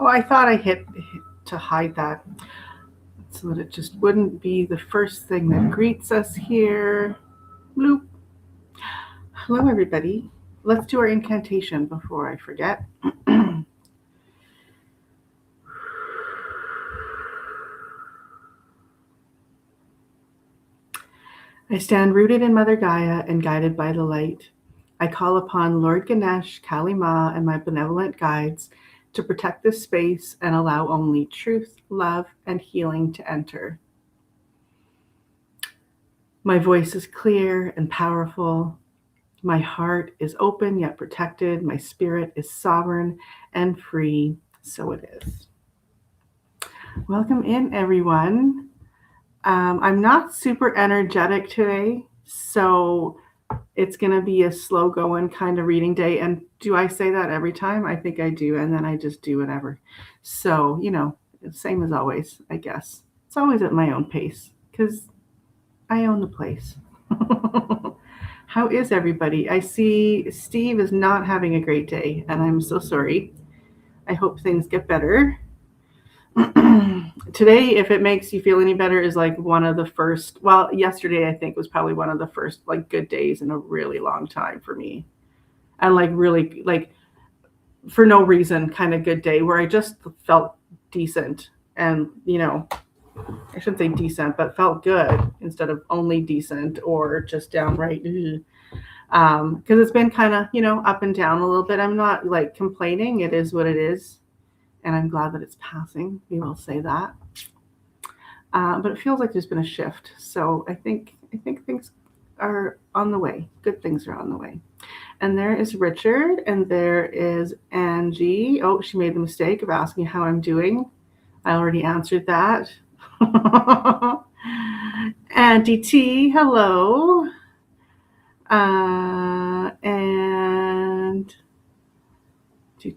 Oh, I thought I hit to hide that so that it just wouldn't be the first thing that greets us here. Bloop. Hello, everybody. Let's do our incantation before I forget. I stand rooted in Mother Gaia and guided by the light. I call upon Lord Ganesh, Kali Ma, and my benevolent guides to protect this space and allow only truth, love, and healing to enter. My voice is clear and powerful. My heart is open yet protected. My spirit is sovereign and free. So it is. Welcome in, everyone. I'm not super energetic today, so it's going to be a slow going kind of reading day. And do I say that every time? I think I do. And then I just do whatever. So, same as always, I guess. It's always at my own pace because I own the place. How is everybody? I see Steve is not having a great day, and I'm so sorry. I hope things get better. Today, if it makes you feel any better, is like one of the first, well, yesterday I think was probably one of the first like good days in a really long time for me. And like really like for no reason kind of good day where I just felt decent and, I shouldn't say decent, but felt good instead of only decent or just downright. Because it's been kind of, up and down a little bit. I'm not like complaining. It is what it is. And I'm glad that it's passing. We will say that. But it feels like there's been a shift. So I think things are on the way. Good things are on the way. And there is Richard, and there is Angie. Oh, she made the mistake of asking how I'm doing. I already answered that. Auntie T, hello. And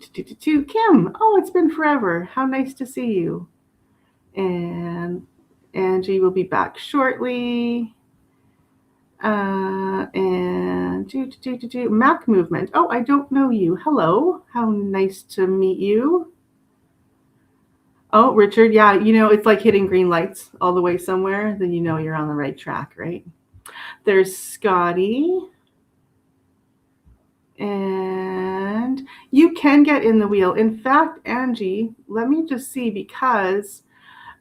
Kim. Oh, it's been forever. How nice to see you. And Angie will be back shortly. And Mac movement. Oh, I don't know you. Hello. How nice to meet you. Oh, Richard. Yeah, it's like hitting green lights all the way somewhere. Then you're on the right track, right? There's Scotty. And you can get in the wheel. In fact, Angie, let me just see, because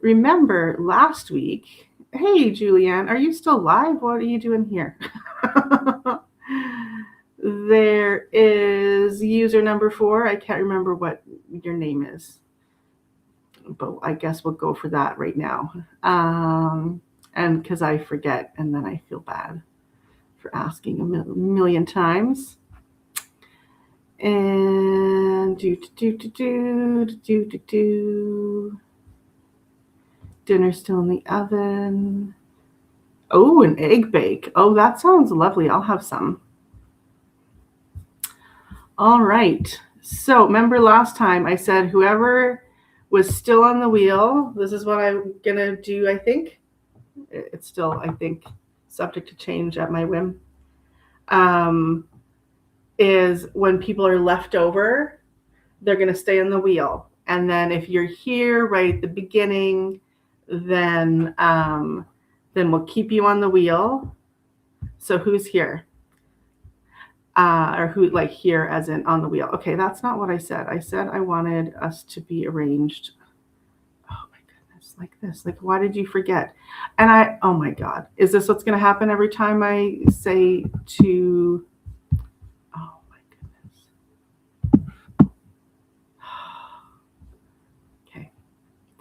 remember last week, hey, Julianne, are you still live? What are you doing here? There is user number 4. I can't remember what your name is, but I guess we'll go for that right now. And because I forget and then I feel bad for asking a million times. And dinner's still in the oven. Oh, an egg bake. Oh, that sounds lovely. I'll have some. All right. So remember last time I said whoever was still on the wheel, this is what I'm going to do, I think. It's still, I think, subject to change at my whim. Is when people are left over, they're going to stay on the wheel. And then if you're here right at the beginning, then we'll keep you on the wheel. So who's here? Or who, like here as in on the wheel. Okay, that's not what I said. I said I wanted us to be arranged. Oh my goodness, like this. Like, why did you forget? And oh my God, is this what's going to happen every time I say to...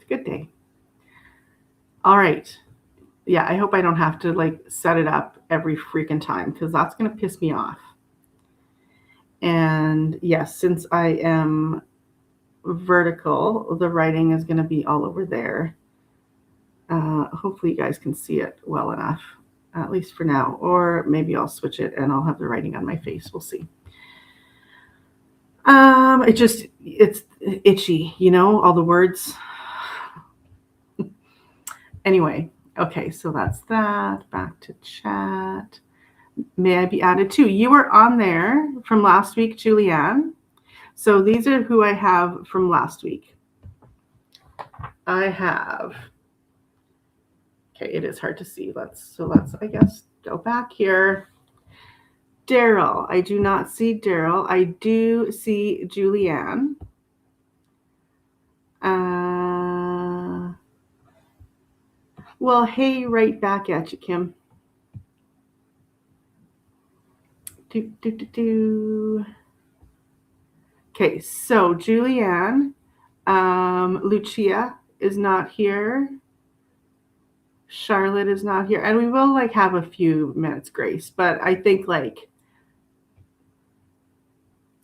Good day. All right. Yeah, I hope I don't have to like set it up every freaking time because that's going to piss me off. And yes, since I am vertical, the writing is going to be all over there. Hopefully you guys can see it well enough, at least for now. Or maybe I'll switch it and I'll have the writing on my face. We'll see. It's itchy, all the words. Anyway, okay, so that's that. Back to chat. May I be added too? You were on there from last week, Julianne. So these are who I have from last week. I have, okay, it is hard to see. Let's, I guess, go back here. Daryl. I do not see Daryl. I do see Julianne. Well, hey, right back at you, Kim. Okay, so Julianne, Lucia is not here. Charlotte is not here, and we will like have a few minutes grace, but I think like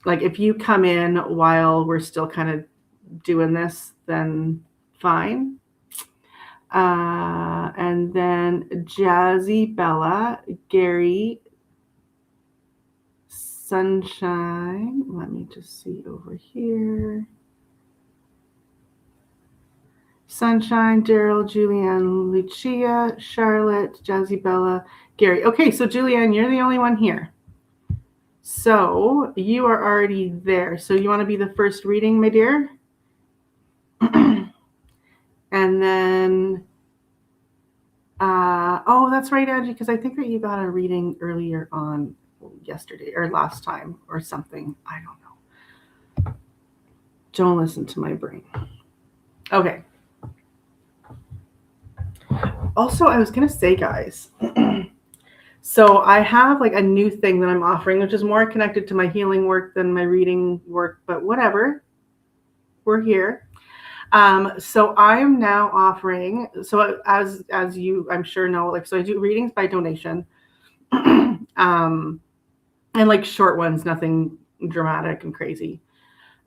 if you come in while we're still kind of doing this, then fine. And then Jazzy, Bella, Gary, Sunshine. Let me just see over here. Sunshine, Daryl, Julianne, Lucia, Charlotte, Jazzy, Bella, Gary. Okay, so Julianne, you're the only one here. So you are already there. So you want to be the first reading, my dear? And then, oh, that's right, Angie, because I think that you got a reading earlier on yesterday or last time or something. I don't know. Don't listen to my brain. Okay. Also, I was going to say, guys, so I have like a new thing that I'm offering, which is more connected to my healing work than my reading work, but whatever. We're here. So I am now offering, so as you, I'm sure know, like, so I do readings by donation, and like short ones, nothing dramatic and crazy,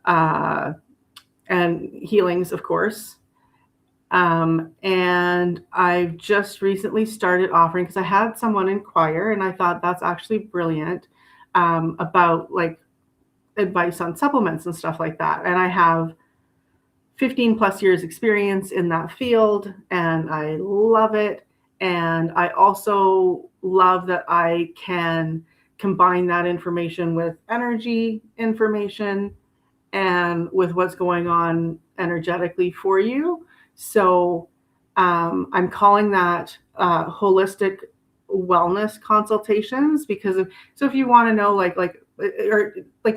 and healings, of course. And I've just recently started offering, because I had someone inquire and I thought that's actually brilliant, about like advice on supplements and stuff like that. And I have 15 plus years experience in that field and I love it. And I also love that I can combine that information with energy information and with what's going on energetically for you. So I'm calling that holistic wellness consultations, because so if you want to know like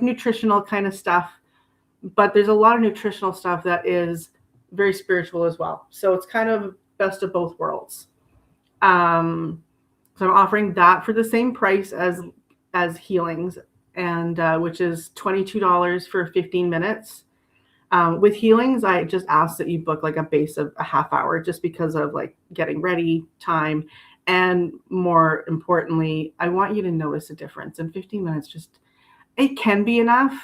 nutritional kind of stuff, but there's a lot of nutritional stuff that is very spiritual as well. So it's kind of best of both worlds. So I'm offering that for the same price as healings, and which is $22 for 15 minutes. With healings, I just ask that you book like a base of a half hour, just because of like getting ready time. And more importantly, I want you to notice a difference. And 15 minutes, just, it can be enough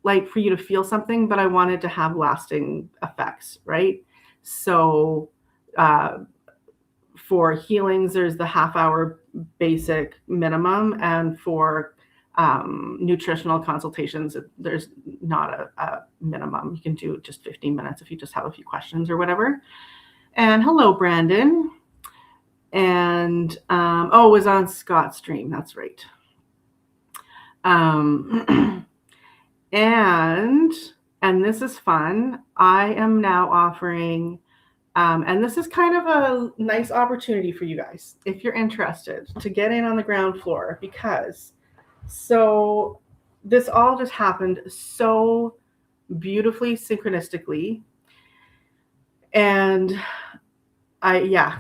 like for you to feel something, but I wanted to have lasting effects, right? So for healings, there's the half hour basic minimum, and for nutritional consultations, there's not a minimum. You can do just 15 minutes if you just have a few questions or whatever. And hello, Brandon. And it was on Scott's stream. That's right. And this is fun. I am now offering, and this is kind of a nice opportunity for you guys, if you're interested, to get in on the ground floor, because so this all just happened so beautifully synchronistically. And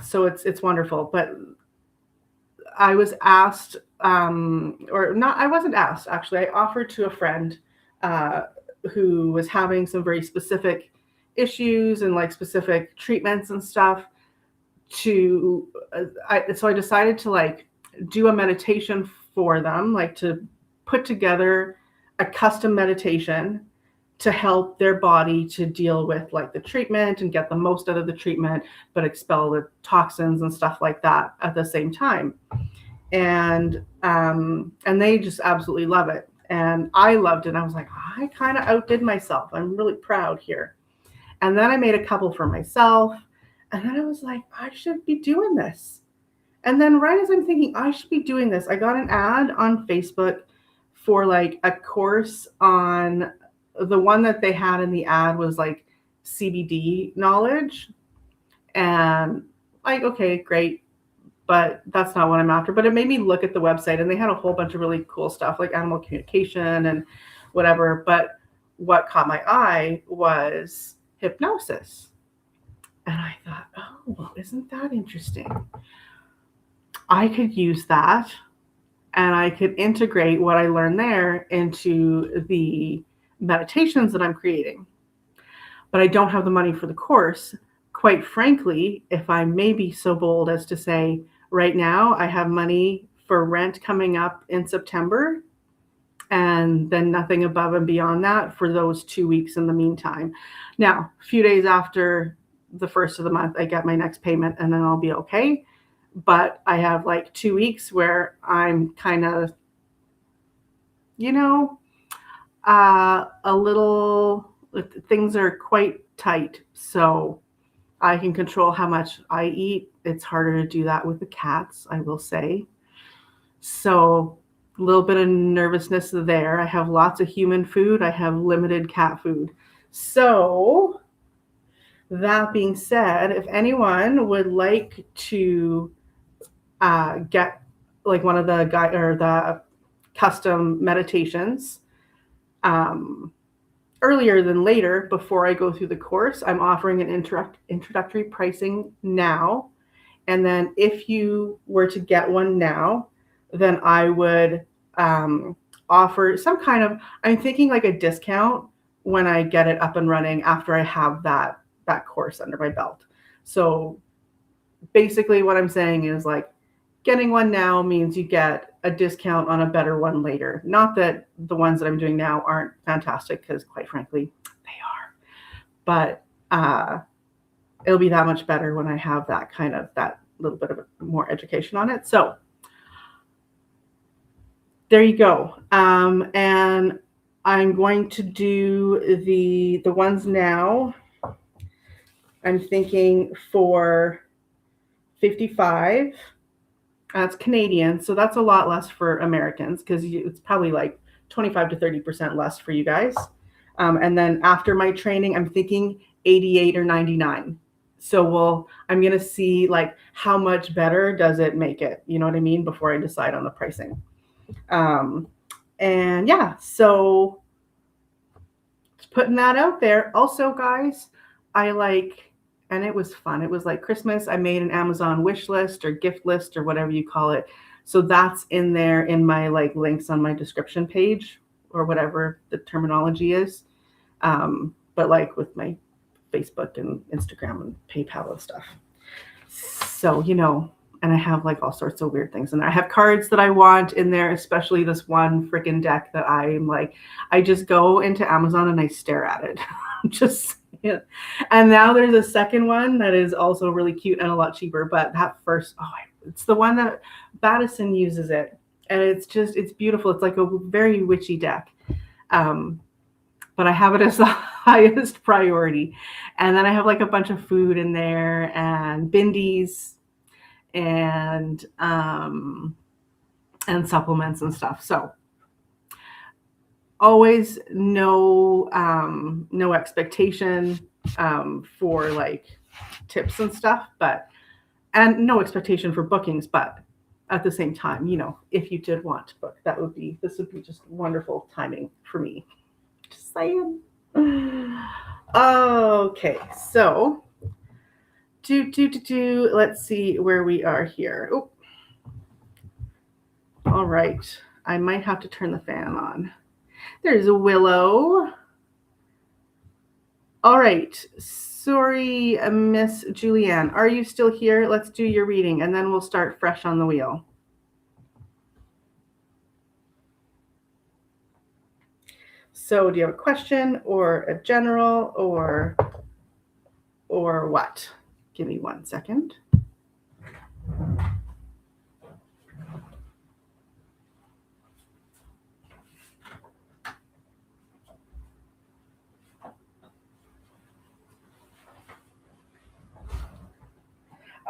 so it's wonderful. But I was asked, or not, I wasn't asked, actually. I offered to a friend who was having some very specific issues and like specific treatments and stuff so I decided to like do a meditation for them, like to put together a custom meditation to help their body to deal with like the treatment and get the most out of the treatment, but expel the toxins and stuff like that at the same time. And they just absolutely love it. And I loved it. I was like, I kind of outdid myself. I'm really proud here. And then I made a couple for myself. And then I was like, I should be doing this. And then right as I'm thinking I should be doing this, I got an ad on Facebook for like a course on, the one that they had in the ad was like CBD knowledge. And like, okay, great, but that's not what I'm after. But it made me look at the website, and they had a whole bunch of really cool stuff like animal communication and whatever. But what caught my eye was hypnosis. And I thought, oh, well, isn't that interesting? I could use that, and I could integrate what I learned there into the meditations that I'm creating. But I don't have the money for the course. Quite frankly, if I may be so bold as to say, right now I have money for rent coming up in September, and then nothing above and beyond that for those 2 weeks in the meantime. Now, a few days after the first of the month, I get my next payment, and then I'll be okay. But I have like 2 weeks where I'm kind of, a little, things are quite tight. So I can control how much I eat. It's harder to do that with the cats, I will say. So a little bit of nervousness there. I have lots of human food. I have limited cat food. So that being said, if anyone would like to get like one of the guide or the custom meditations earlier than later, before I go through the course, I'm offering an introductory pricing now. And then if you were to get one now, then I would offer some kind of, I'm thinking like a discount when I get it up and running after I have that course under my belt. So basically what I'm saying is like, getting one now means you get a discount on a better one later. Not that the ones that I'm doing now aren't fantastic, because quite frankly, they are. But it'll be that much better when I have that little bit of more education on it. So there you go. And I'm going to do the ones now. I'm thinking for $55. That's Canadian, so that's a lot less for Americans, because it's probably like 25 to 30% less for you guys. And then after my training, I'm thinking 88 or 99. So I'm going to see like how much better does it make it, you know what I mean, before I decide on the pricing. And yeah, so just putting that out there. Also, guys, and it was fun. It was like Christmas. I made an Amazon wish list or gift list or whatever you call it. So that's in there in my like links on my description page, or whatever the terminology is. But like with my Facebook and Instagram and PayPal and stuff. So, and I have like all sorts of weird things. And I have cards that I want in there, especially this one freaking deck that I'm like, I just go into Amazon and I stare at it. Yeah. And now there's a second one that is also really cute and a lot cheaper. But that first, it's the one that Baddison uses it. And it's beautiful. It's like a very witchy deck. But I have it as the highest priority. And then I have like a bunch of food in there and bindies and supplements and stuff. So always no expectation for like tips and stuff, and no expectation for bookings, but at the same time, if you did want to book, this would be just wonderful timing for me. Just saying. Okay, so let's see where we are here. Oh, all right. I might have to turn the fan on. There's a Willow. All right. Sorry, Miss Julianne. Are you still here? Let's do your reading, and then we'll start fresh on the wheel. So do you have a question or a general or what? Give me 1 second.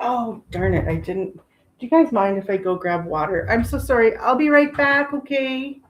Oh, darn it. I didn't. Do you guys mind if I go grab water? I'm so sorry. I'll be right back, okay?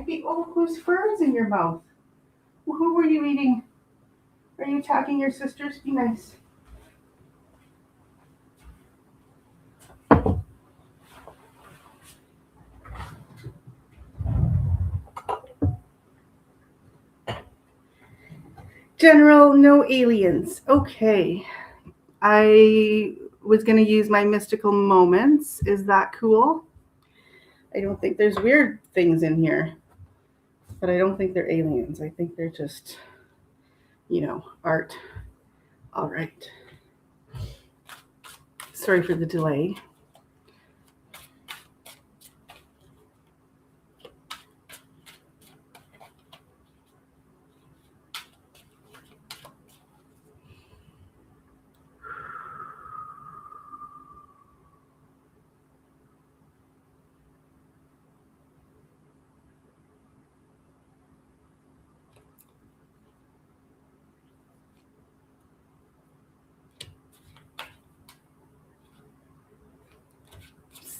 Maybe, oh, whose fur is in your mouth? Who were you eating? Are you attacking your sisters? Be nice. General, no aliens. Okay. I was going to use my mystical moments. Is that cool? I don't think there's weird things in here, but I don't think they're aliens. I think they're just, art. All right. Sorry for the delay.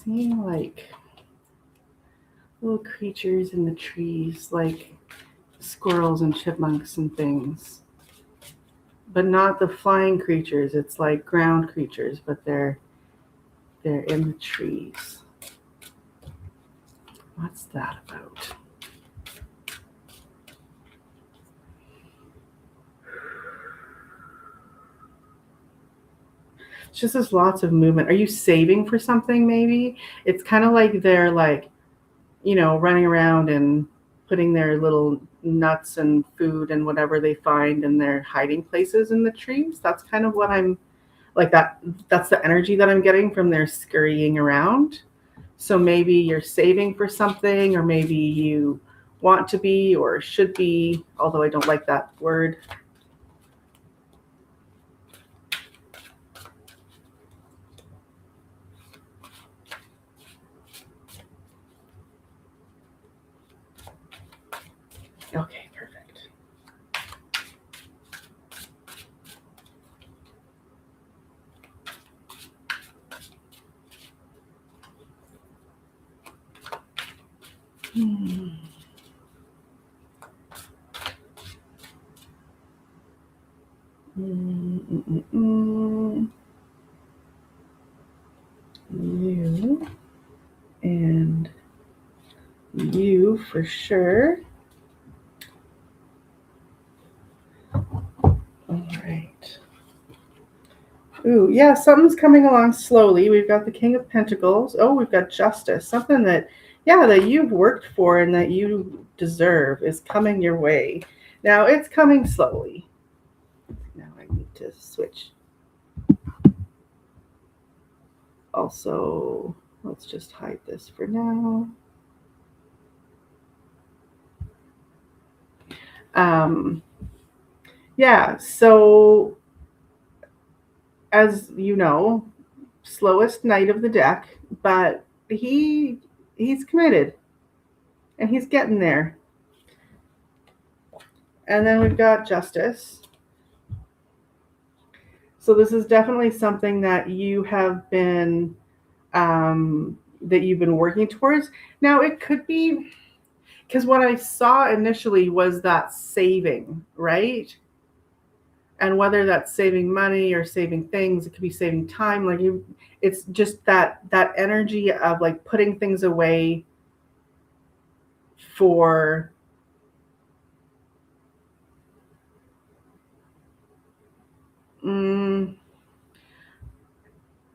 Seeing like little creatures in the trees, like squirrels and chipmunks and things, but not the flying creatures. It's like ground creatures, but they're in the trees. What's that about? It's just there's lots of movement. Are you saving for something maybe? It's kind of like they're like, running around and putting their little nuts and food and whatever they find in their hiding places in the trees. That's kind of what I'm like that's the energy that I'm getting from their scurrying around. So maybe you're saving for something, or maybe you want to be or should be, although I don't like that word. Okay, perfect. You and you for sure. All right. Ooh, yeah, something's coming along slowly. We've got the King of Pentacles. Oh, we've got Justice. Something that you've worked for and that you deserve is coming your way. Now, it's coming slowly. Now I need to switch. Also, let's just hide this for now. Yeah, so as you know, slowest knight of the deck, but he's committed and he's getting there. And then we've got Justice. So this is definitely something that you have been working towards. Now it could be because what I saw initially was that saving, right? And whether that's saving money or saving things, it could be saving time. Like it's just that energy of like putting things away for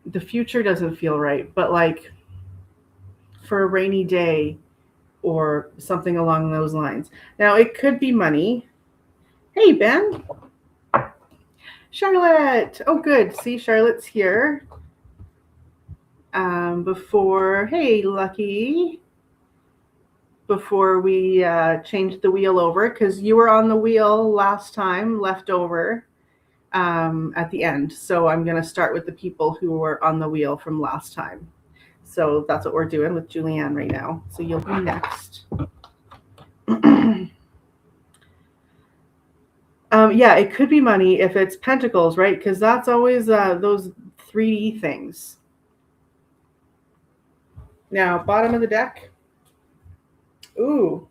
the future doesn't feel right, but like for a rainy day or something along those lines. Now it could be money. Hey, Ben. Charlotte. Oh, good. See, Charlotte's here. Hey, Lucky. Before we changed the wheel over, because you were on the wheel last time, left over at the end. So I'm going to start with the people who were on the wheel from last time. So that's what we're doing with Julianne right now. So you'll be next. Yeah, it could be money if it's pentacles, right? Because that's always those 3D things. Now, bottom of the deck. Ooh,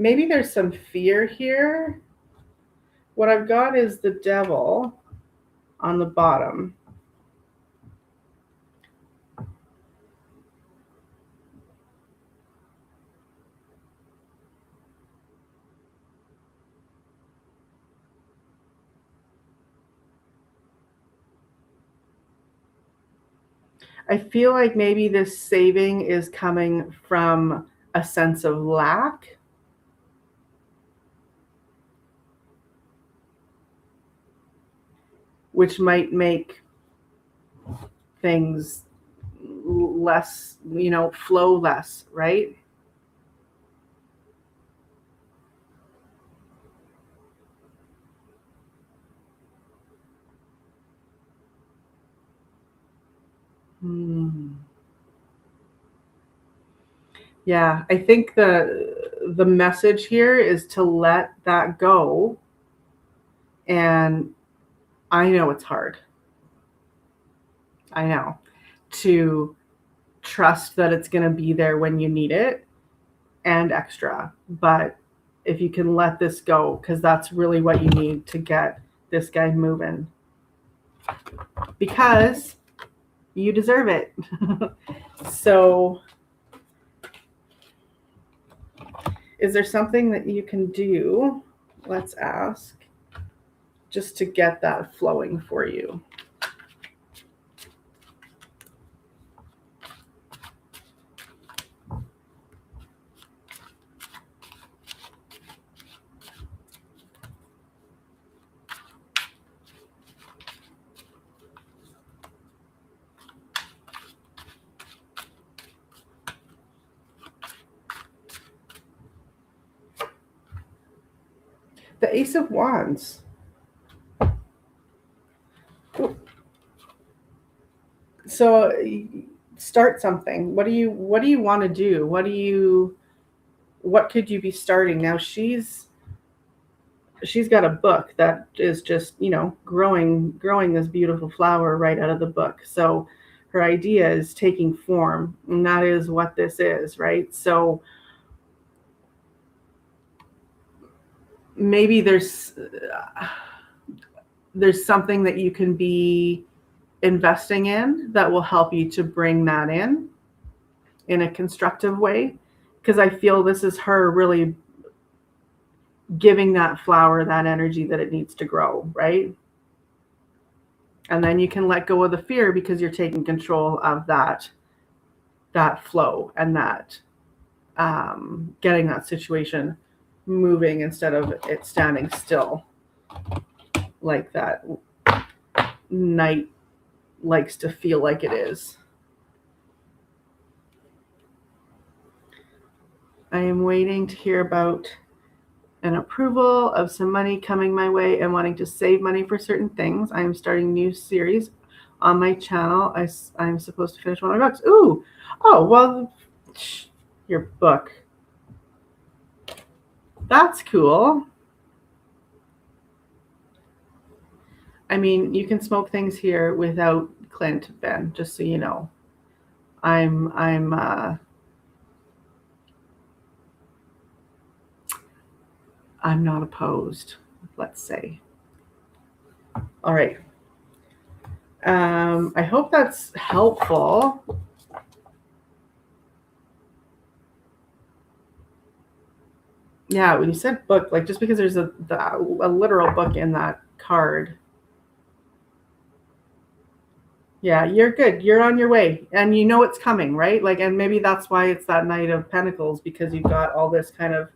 maybe there's some fear here. What I've got is the devil on the bottom. I feel like maybe this saving is coming from a sense of lack. Which might make things less, flow less, right? Yeah, I think the message here is to let that go. And I know it's hard. I know. To trust that it's going to be there when you need it and extra. But if you can let this go, because that's really what you need to get this guy moving. Because you deserve it. So, is there something that you can do? Let's ask. Just to get that flowing for you. The Ace of Wands. So start something. What do you want to do? What could you be starting? Now she's got a book that is just, growing this beautiful flower right out of the book. So her idea is taking form, and that is what this is, right? So maybe there's something that you can be investing in that will help you to bring that in a constructive way, because I feel this is her really giving that flower that energy that it needs to grow, right? And then you can let go of the fear because you're taking control of that flow and that getting that situation moving instead of it standing still like that night likes to feel like it is. I am waiting to hear about an approval of some money coming my way and wanting to save money for certain things. I am starting a new series on my channel. I'm supposed to finish one of my books. Ooh, oh, well, your book. That's cool. I mean, you can smoke things here without Clint, Ben, just so you know. I'm not opposed, let's say. All right. I hope that's helpful. Yeah, when you said book, like just because there's a literal book in that card. Yeah, you're good. You're on your way, and you know it's coming, right? Like, and maybe that's why it's that Knight of Pentacles, because you've got all this kind of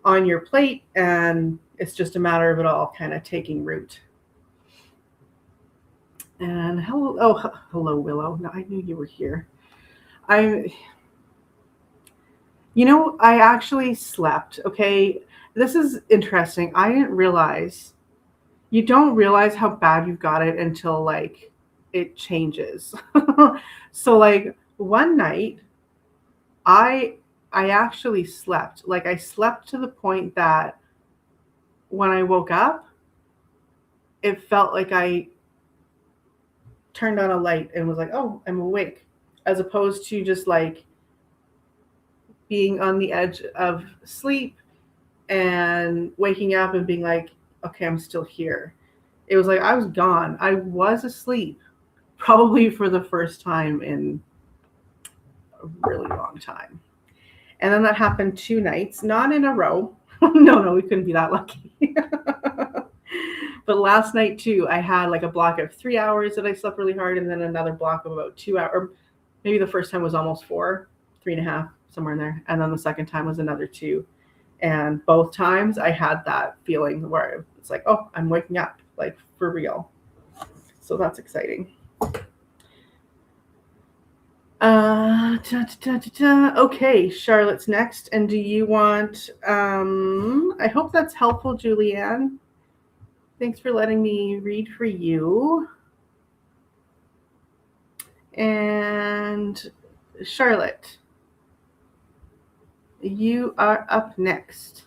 on your plate, and it's just a matter of it all kind of taking root. And hello, Willow. No, I knew you were here. I actually slept. Okay, this is interesting. I didn't realize. You don't realize how bad you've got it until like it changes. So like one night, I actually slept. Like I slept to the point that when I woke up, it felt like I turned on a light and was like, oh, I'm awake, as opposed to just like being on the edge of sleep and waking up and being like, okay, I'm still here. It was like I was gone. I was asleep, probably for the first time in a really long time. And then that happened 2 nights, not in a row. No, we couldn't be that lucky. But last night too, I had like a block of 3 hours that I slept really hard, and then another block of about 2 hours. Or maybe the first time was almost 4, 3.5, somewhere in there, and then the second time was another 2. And both times I had that feeling where it's like, oh, I'm waking up, like for real. So that's exciting. Okay, Charlotte's next. And do you want, I hope that's helpful, Julianne. Thanks for letting me read for you. And Charlotte, you are up next.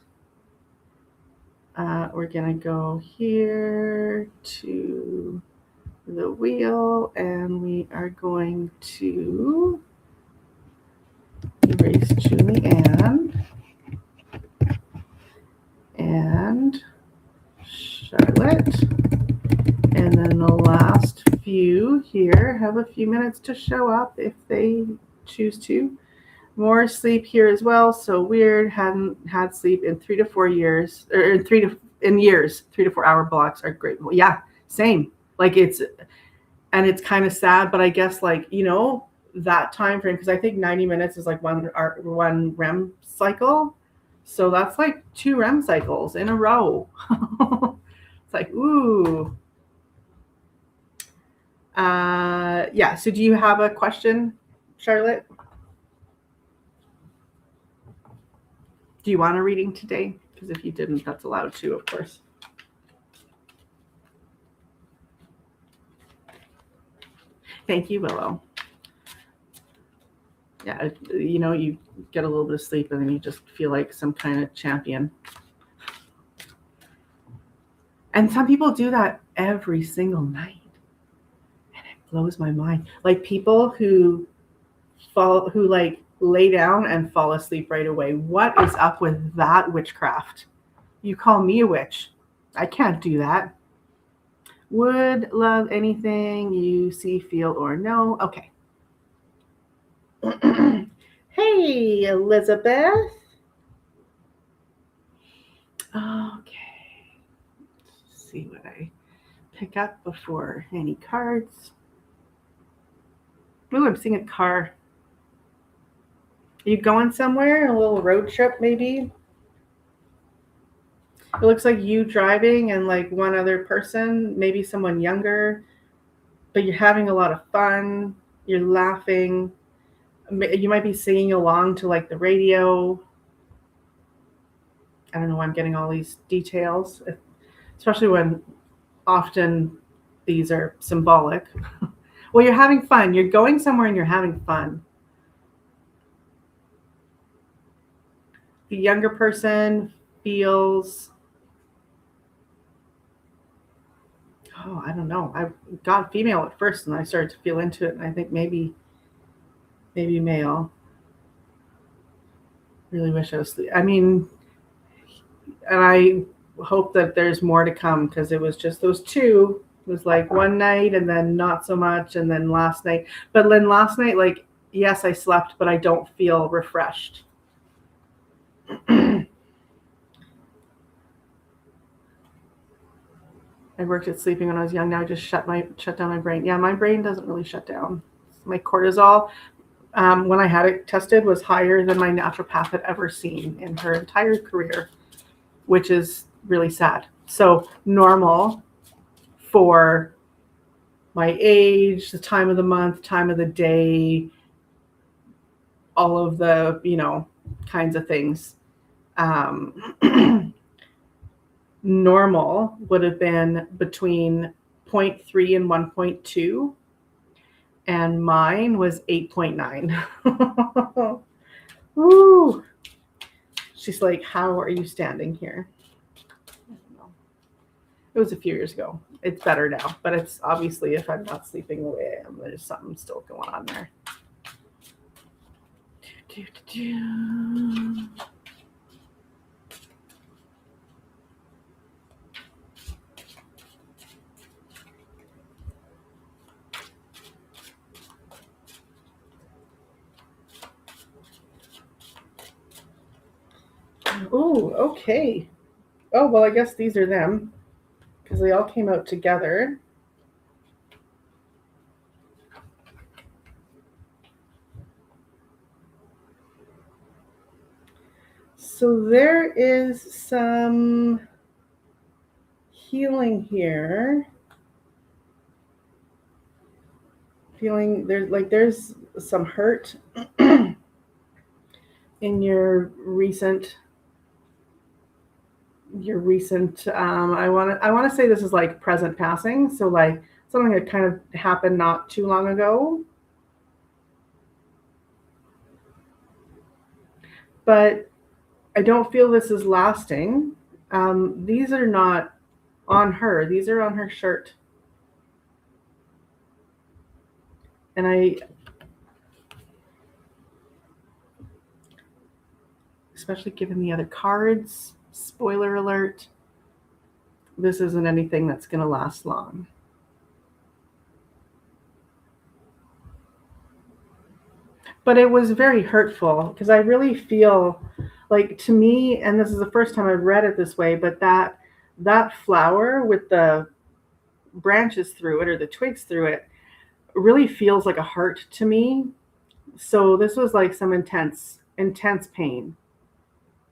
We're going to go here to the wheel, and we are going to erase Julianne and Charlotte. And then the last few here have a few minutes to show up if they choose to. More sleep here as well. So weird. Hadn't had sleep in 3 to 4 years, or in years. 3 to 4 hour blocks are great. Well, yeah, same. Like it's kind of sad, but I guess like, that time frame, because I think 90 minutes is like one REM cycle. So that's like 2 REM cycles in a row. It's like, ooh. Yeah. So do you have a question, Charlotte? Do you want a reading today? Because if you didn't, that's allowed too, of course. Thank you, Willow. Yeah, you get a little bit of sleep and then you just feel like some kind of champion. And some people do that every single night. And it blows my mind. Like people who like lay down and fall asleep right away. What is up with that witchcraft? You call me a witch. I can't do that. Would love anything you see, feel, or know. Okay. Hey, Elizabeth. Okay. Let's see what I pick up before any cards. Ooh, I'm seeing a car. Are you going somewhere? A little road trip, maybe? It looks like you driving and like one other person, maybe someone younger, but you're having a lot of fun. You're laughing. You might be singing along to like the radio. I don't know why I'm getting all these details, especially when often these are symbolic. Well, you're having fun. You're going somewhere and you're having fun. The younger person feels, I don't know. I got female at first and I started to feel into it. And I think maybe male. Really wish I was asleep. I mean, and I hope that there's more to come because it was just those 2. It was like one night and then not so much. And then last night, but then last night, like, yes, I slept, but I don't feel refreshed. I worked at sleeping when I was young. Now I just shut down my brain. Yeah, my brain doesn't really shut down. My cortisol, when I had it tested, was higher than my naturopath had ever seen in her entire career, which is really sad. So normal for my age, the time of the month, time of the day, all of the, kinds of things. Normal would have been between 0.3 and 1.2, and mine was 8.9. Woo! She's like, how are you standing here? I don't know. It was a few years ago. It's better now, but it's obviously if I'm not sleeping the way I am, there's something still going on there. Oh, okay. Oh, well, I guess these are them because they all came out together. So there is some healing here. Feeling there's some hurt in your recent I want to say this is like present passing, so like something that kind of happened not too long ago, but I don't feel this is lasting. These are not on her, these are on her shirt. And I, especially given the other cards, spoiler alert, this isn't anything that's going to last long. But it was very hurtful because I really feel like, to me, and this is the first time I've read it this way, but that flower with the branches through it or the twigs through it really feels like a heart to me. So this was like some intense pain,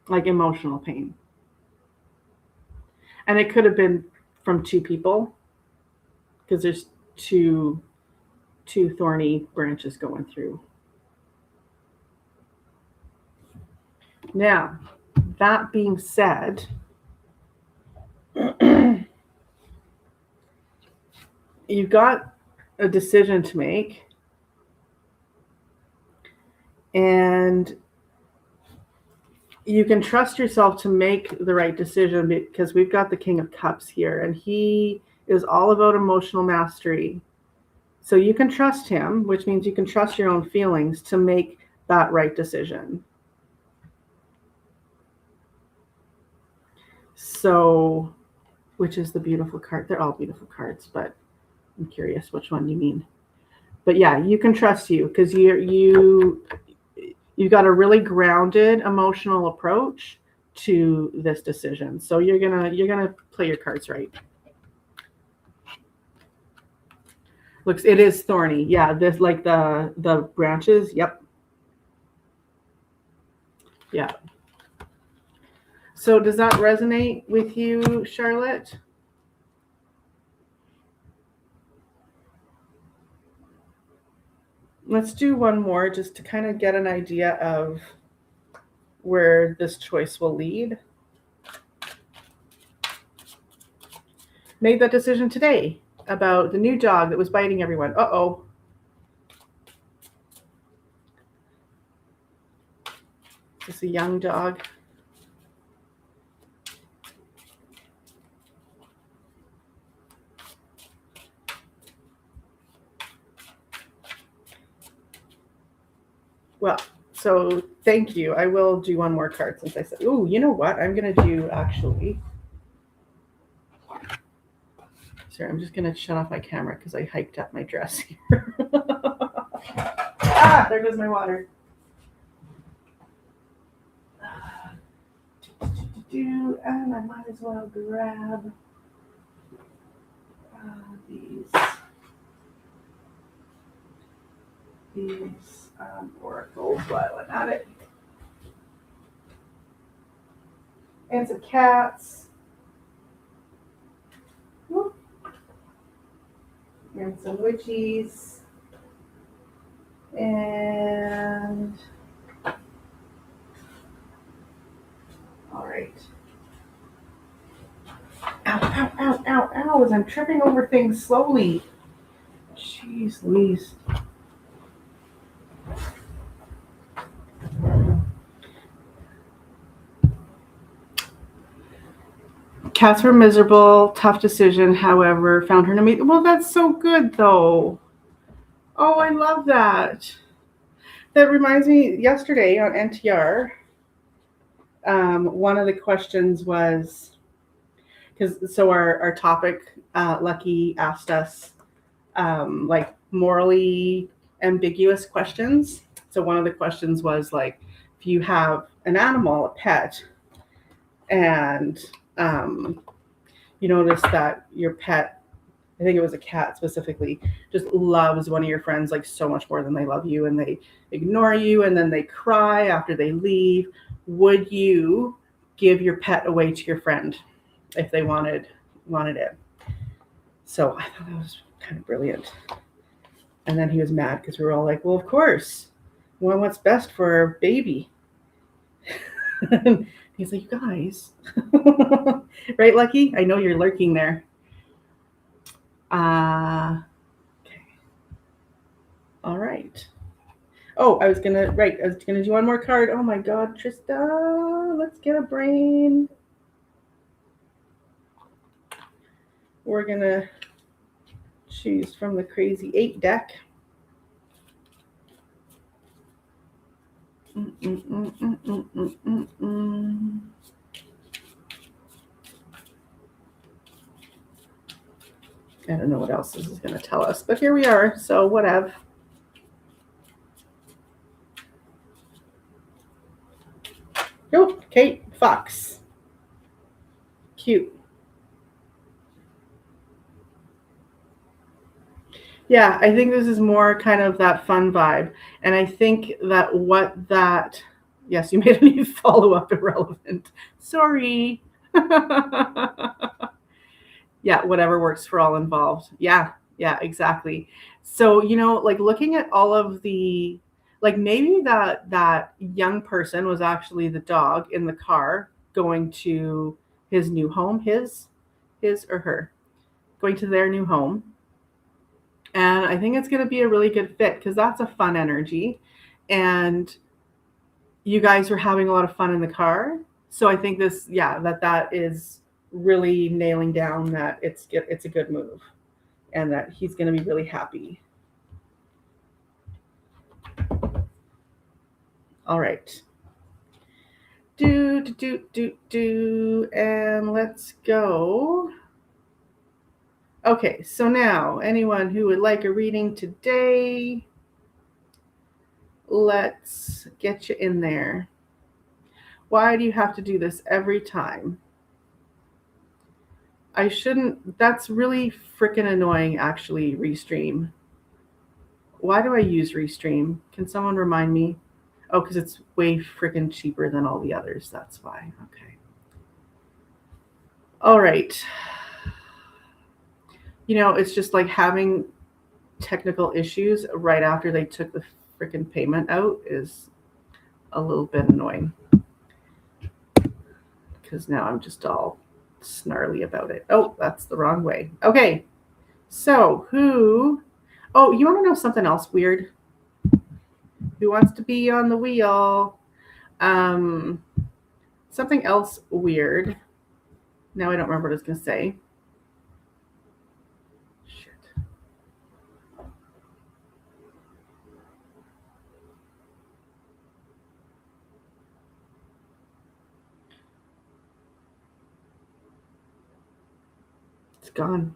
like emotional pain. And it could have been from two people because there's two thorny branches going through. Now, that being said, you've got a decision to make, and you can trust yourself to make the right decision because we've got the King of Cups here, and he is all about emotional mastery. So you can trust him, which means you can trust your own feelings to make that right decision. So, which is the beautiful card? They're all beautiful cards, but I'm curious which one you mean. But yeah, you can trust you because you've got a really grounded emotional approach to this decision. So you're gonna play your cards right. Looks, it is thorny. Yeah, this like the branches. Yep. Yeah. So does that resonate with you, Charlotte? Let's do one more just to kind of get an idea of where this choice will lead. Made that decision today about the new dog that was biting everyone. Uh-oh. Is this a young dog? Well, so thank you. I will do one more card since I said, oh, you know what? I'm going to do actually. Sorry, I'm just going to shut off my camera because I hiked up my dress here. Ah, there goes my water. And I might as well grab these oracles while I'm at it. And some cats. And some witchies. And all right. Ow, ow, ow, ow, ow, as I'm tripping over things slowly. Jeez Louise. Cats were miserable, tough decision, however, found her to meet. Well, that's so good, though. Oh, I love that. That reminds me, yesterday on NTR, one of the questions was, because so our topic, Lucky asked us, like morally ambiguous questions. So one of the questions was like, if you have an animal, a pet, and you notice that your pet, I think it was a cat specifically, just loves one of your friends like so much more than they love you, and they ignore you and then they cry after they leave, would you give your pet away to your friend if they wanted it? So I thought that was kind of brilliant. And then he was mad because we were all like, well, of course, we want what's best for our baby. He's like, you guys. Right, Lucky? I know you're lurking there. Okay. All right. Oh, I was gonna do one more card. Oh my god, Trista. Let's get a brain. We're gonna choose from the Crazy 8 deck. I don't know what else this is going to tell us, but here we are, so whatever. Oh, Kate Fox. Cute. Yeah, I think this is more kind of that fun vibe. And I think that, yes, you made a new follow-up irrelevant. Sorry. Yeah, whatever works for all involved. Yeah, exactly. So, like looking at all of the, like maybe that young person was actually the dog in the car going to his new home, his or her, going to their new home. And I think it's going to be a really good fit because that's a fun energy. And you guys were having a lot of fun in the car. So I think that is really nailing down that it's a good move and that he's going to be really happy. All right. And let's go. Okay, so now anyone who would like a reading today, let's get you in there. Why do you have to do this every time? I shouldn't. That's really freaking annoying, actually, Restream. Why do I use Restream? Can someone remind me? Oh, because it's way freaking cheaper than all the others. That's why. Okay. All right. It's just like having technical issues right after they took the freaking payment out is a little bit annoying. Because now I'm just all snarly about it. Oh, that's the wrong way. Okay. So, oh, you want to know something else weird? Who wants to be on the wheel? Something else weird. Now I don't remember what I was going to say. Shit. It's gone.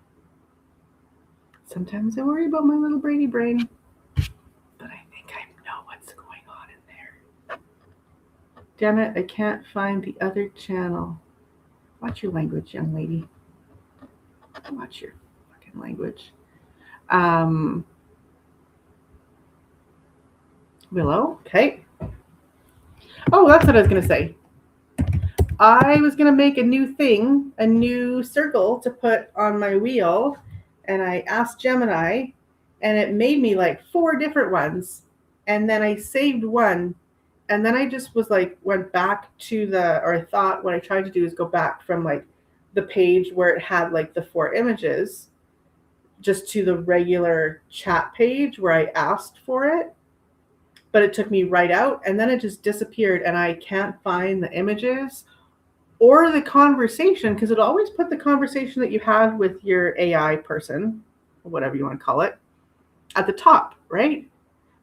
Sometimes I worry about my little Brady brain, but I think I know what's going on in there. Damn it, I can't find the other channel. Watch your language, young lady. Watch your fucking language. Willow, okay. Oh, that's what I was going to say. I was going to make a new thing, a new circle to put on my wheel, and I asked Gemini, and it made me like 4 different ones. And then I saved one, and then I just was like, went back to I thought what I tried to do is go back from like the page where it had like the 4 images just to the regular chat page where I asked for it. But it took me right out, and then it just disappeared, and I can't find the images or the conversation, because it always put the conversation that you had with your AI person, or whatever you want to call it, at the top, right?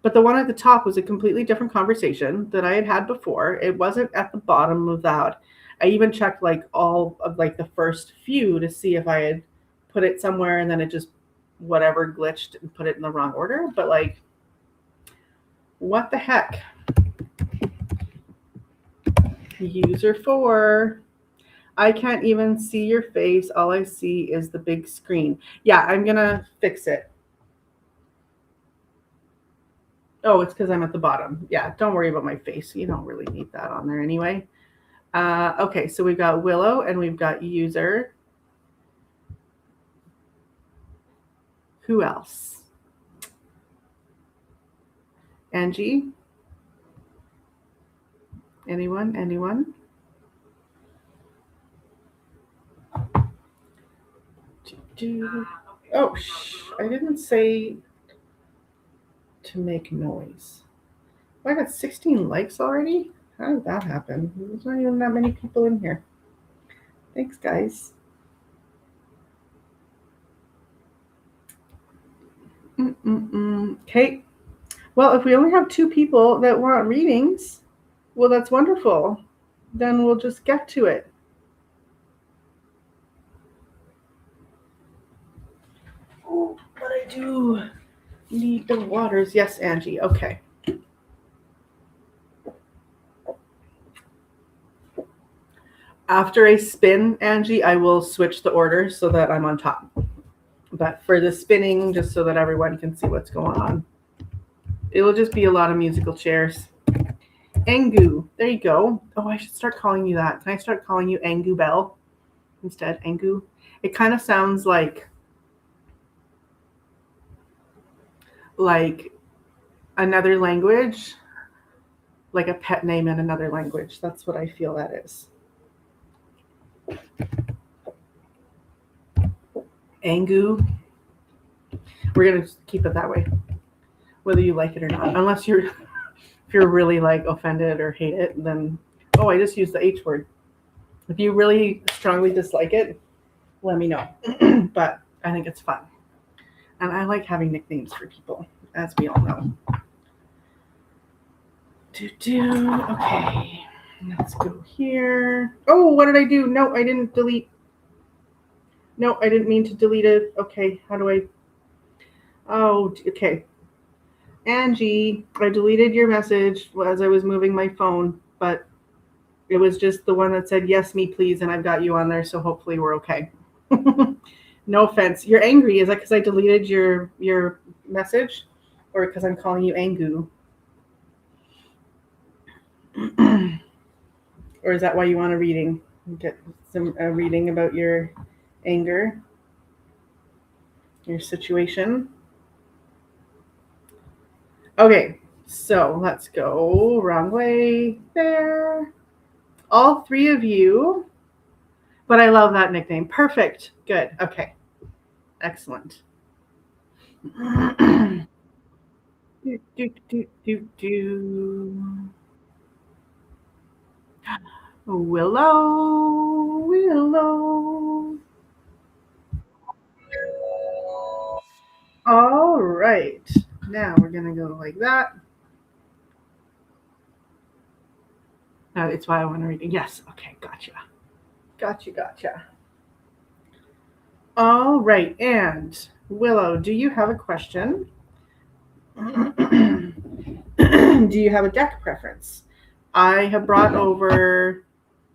But the one at the top was a completely different conversation that I had before. It wasn't at the bottom of that. I even checked like all of like the first few to see if I had put it somewhere, and then it just whatever glitched and put it in the wrong order. But like, what the heck? User 4. I can't even see your face. All I see is the big screen. Yeah, I'm going to fix it. Oh, it's because I'm at the bottom. Yeah, don't worry about my face. You don't really need that on there anyway. Okay, so we've got Willow and we've got user. Who else? Angie? Anyone? Anyone? Oh, I didn't say to make noise. Oh, I got 16 likes already? How did that happen? There's not even that many people in here. Thanks, guys. Okay. Well, if we only have 2 people that want readings, well, that's wonderful. Then we'll just get to it. Oh, but I do need the waters. Yes, Angie. Okay. After I spin, Angie, I will switch the order so that I'm on top. But for the spinning, just so that everyone can see what's going on, it'll just be a lot of musical chairs. Angu. There you go. Oh, I should start calling you that. Can I start calling you Angu Bell instead? Angu. It kind of sounds like another language, like a pet name in another language. That's what I feel that is. Angu. We're gonna keep it that way, whether you like it or not. Unless if you're really like offended or hate it, then I just used the H word. If you really strongly dislike it, let me know. But I think it's fun, and I like having nicknames for people, as we all know. Okay, let's go here. Oh, what did I do? No, I didn't delete. No, I didn't mean to delete it. Okay, how do I? Oh, okay. Angie, I deleted your message as I was moving my phone, but it was just the one that said, yes, me, please, and I've got you on there, so hopefully we're okay. No offense. You're angry. Is that because I deleted your message? Or because I'm calling you Angu? Or is that why you want a reading? Get a reading about your anger, your situation? Okay, so let's go wrong way there. All 3 of you, but I love that nickname. Perfect. Good. Okay. Excellent. Willow. All right. Now we're going to go like that. No, it's why I want to read it. Yes. Okay. Gotcha. All right. And Willow, do you have a question? Do you have a deck preference? I have brought over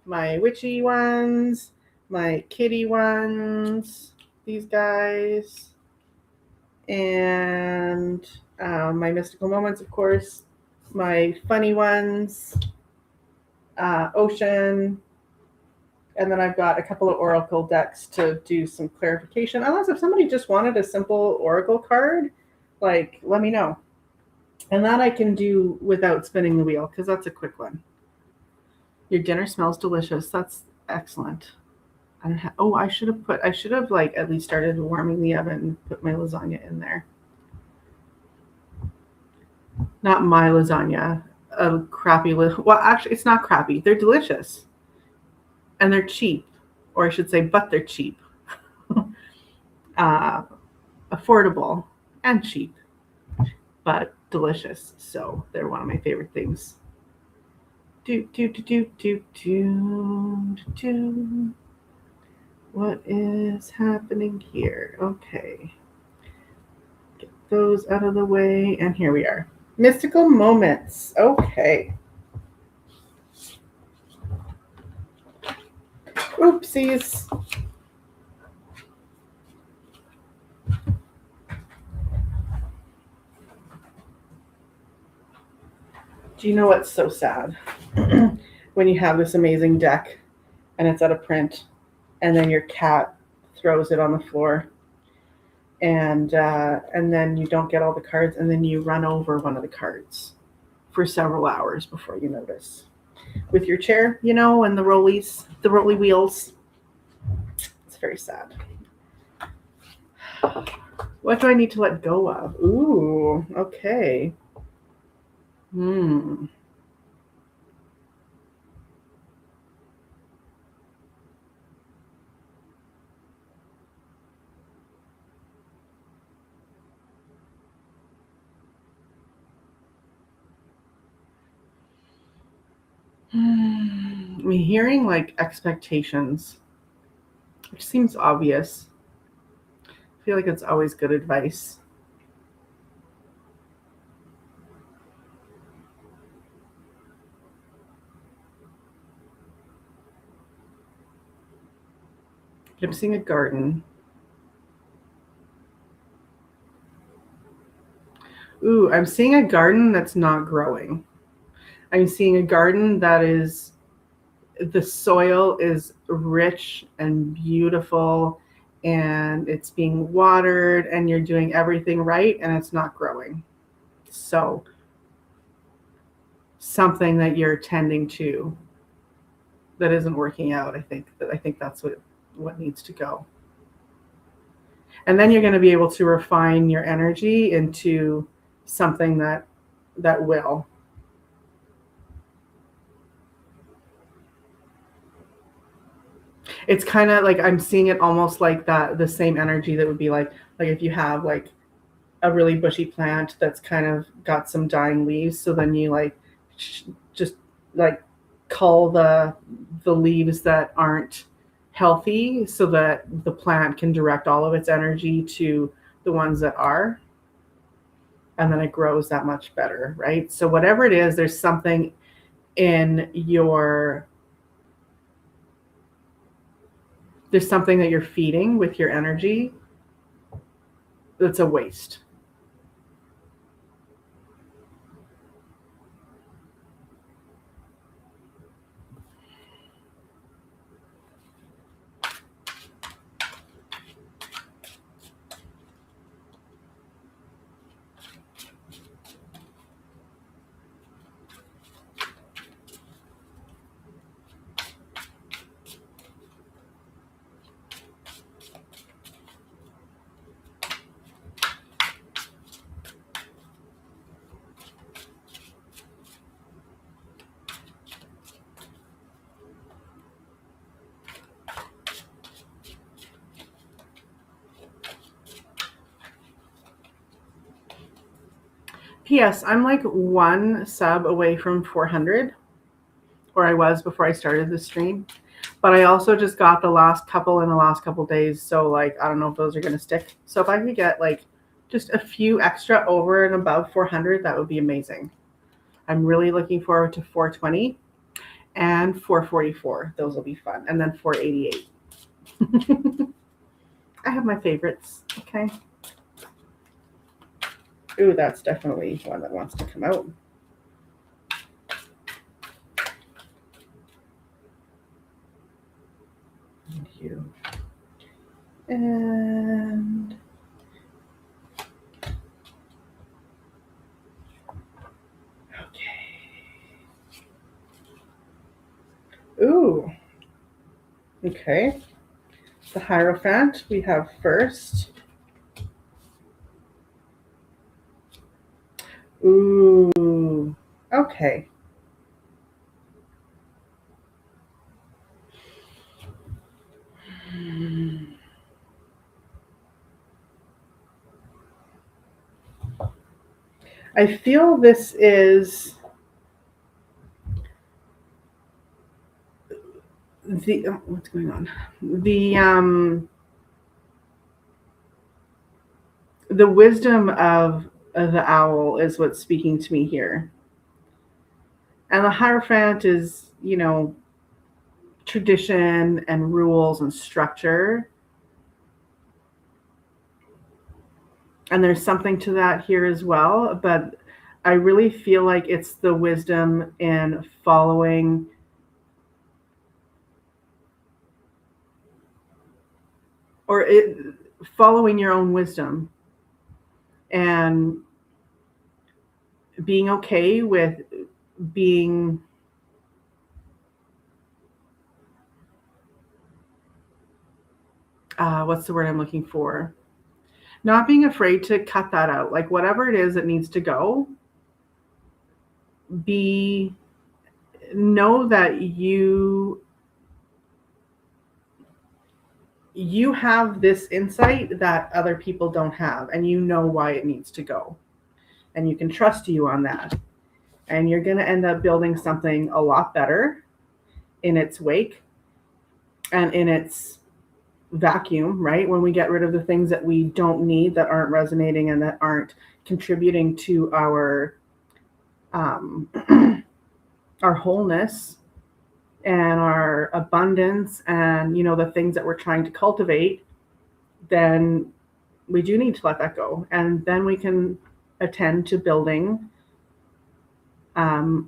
my witchy ones, my kitty ones, these guys, and my mystical moments, of course, my funny ones, ocean, and then I've got a couple of oracle decks to do some clarification. Unless if somebody just wanted a simple oracle card, like, let me know. And that I can do without spinning the wheel, because that's a quick one. Your dinner smells delicious. That's excellent. I should have like at least started warming the oven and put my lasagna in there. Not my lasagna, a crappy. Well, actually, it's not crappy. They're delicious, and they're cheap, or I should say, but they're cheap, affordable and cheap, but delicious. So they're one of my favorite things. What is happening here? Okay. Get those out of the way, and here we are. Mystical moments. Okay. Oopsies. Do you know what's so sad? When you have this amazing deck and it's at a print, and then your cat throws it on the floor, and then you don't get all the cards, and then you run over one of the cards for several hours before you notice. With your chair, and the rolly wheels. It's very sad. What do I need to let go of? Ooh, okay. Hmm. I'm hearing like expectations, which seems obvious. I feel like it's always good advice. I'm seeing a garden. Ooh, I'm seeing a garden that's not growing. I'm seeing a garden that is, the soil is rich and beautiful, and it's being watered, and you're doing everything right, and it's not growing. So, something that you're tending to that isn't working out, I think that's what needs to go. And then you're going to be able to refine your energy into something that will. It's kind of like I'm seeing it almost like that, the same energy that would be like if you have like a really bushy plant that's kind of got some dying leaves, so then you like just like cull the leaves that aren't healthy so that the plant can direct all of its energy to the ones that are, and then it grows that much better, right? So whatever it is, in your there's something that you're feeding with your energy that's a waste. P.S. I'm like one sub away from 400, or I was before I started the stream. But I also just got the last couple in the last couple days, so like I don't know if those are gonna stick. So if I could get like just a few extra over and above 400, that would be amazing. I'm really looking forward to 420 and 444. Those will be fun, and then 488. I have my favorites. Okay. Ooh, that's definitely one that wants to come out. Thank you. And okay. Ooh. Okay. The Hierophant we have first. Ooh. Okay. I feel this is what's going on? The wisdom of the owl is what's speaking to me here. And the Hierophant is, tradition and rules and structure. And there's something to that here as well, but I really feel like it's the wisdom in following following your own wisdom and being okay with being what's the word I'm looking for? Not being afraid to cut that out. Like whatever it is that needs to go, be know that you have this insight that other people don't have, and you know why it needs to go, and you can trust you on that, and you're going to end up building something a lot better in its wake and in its vacuum, right? When we get rid of the things that we don't need, that aren't resonating and that aren't contributing to our our wholeness and our abundance and the things that we're trying to cultivate, then we do need to let that go, and then we can attend to building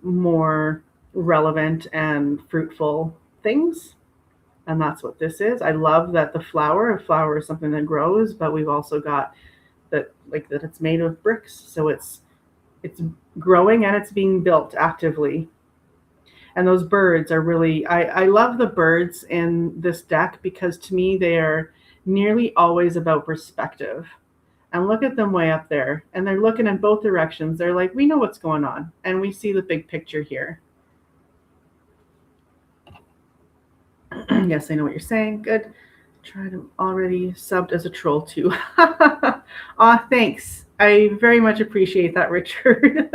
more relevant and fruitful things. And that's what this is. I love that a flower is something that grows, but we've also got that it's made of bricks, so it's growing and it's being built actively. And those birds are really, I love the birds in this deck because to me they are nearly always about perspective. And look at them way up there, and they're looking in both directions. They're like, we know what's going on, and we see the big picture here. Yes, I know what you're saying. Good. Tried already subbed as a troll too. Aw, thanks. I very much appreciate that, Richard.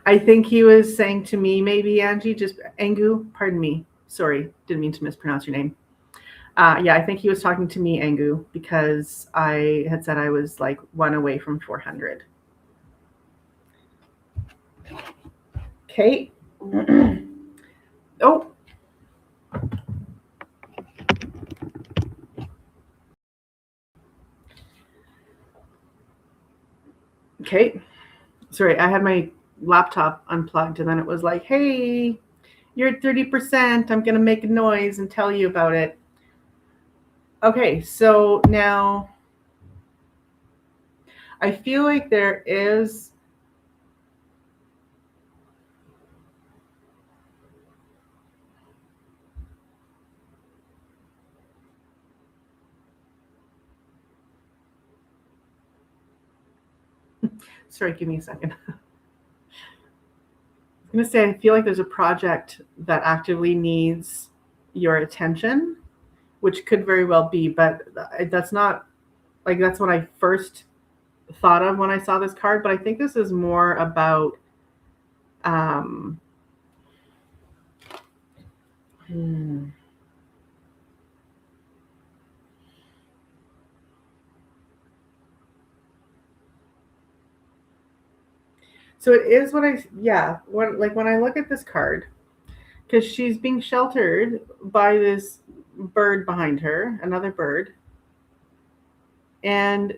I think he was saying to me, maybe Angie, just Angu, pardon me. Sorry, didn't mean to mispronounce your name. Yeah, I think he was talking to me, Angu, because I had said I was like one away from 400. Okay. Oh. Okay. Sorry, I had my laptop unplugged and then it was like, hey, you're at 30%. I'm going to make a noise and tell you about it. Okay, so now I feel like there is sorry, give me a second. I was going to say, I feel like there's a project that actively needs your attention, which could very well be, but that's not, like, that's what I first thought of when I saw this card. But I think this is more about, So it is when I look at this card, because she's being sheltered by this bird behind her, another bird, and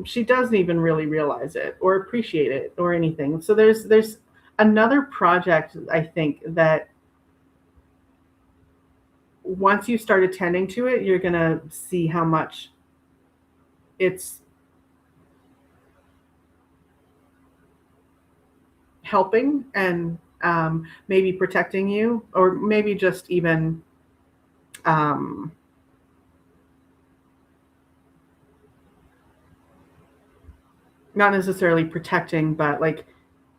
she doesn't even really realize it or appreciate it or anything. So there's another project, I think, that once you start attending to it, you're gonna see how much it's helping and maybe protecting you, or maybe just even not necessarily protecting, but like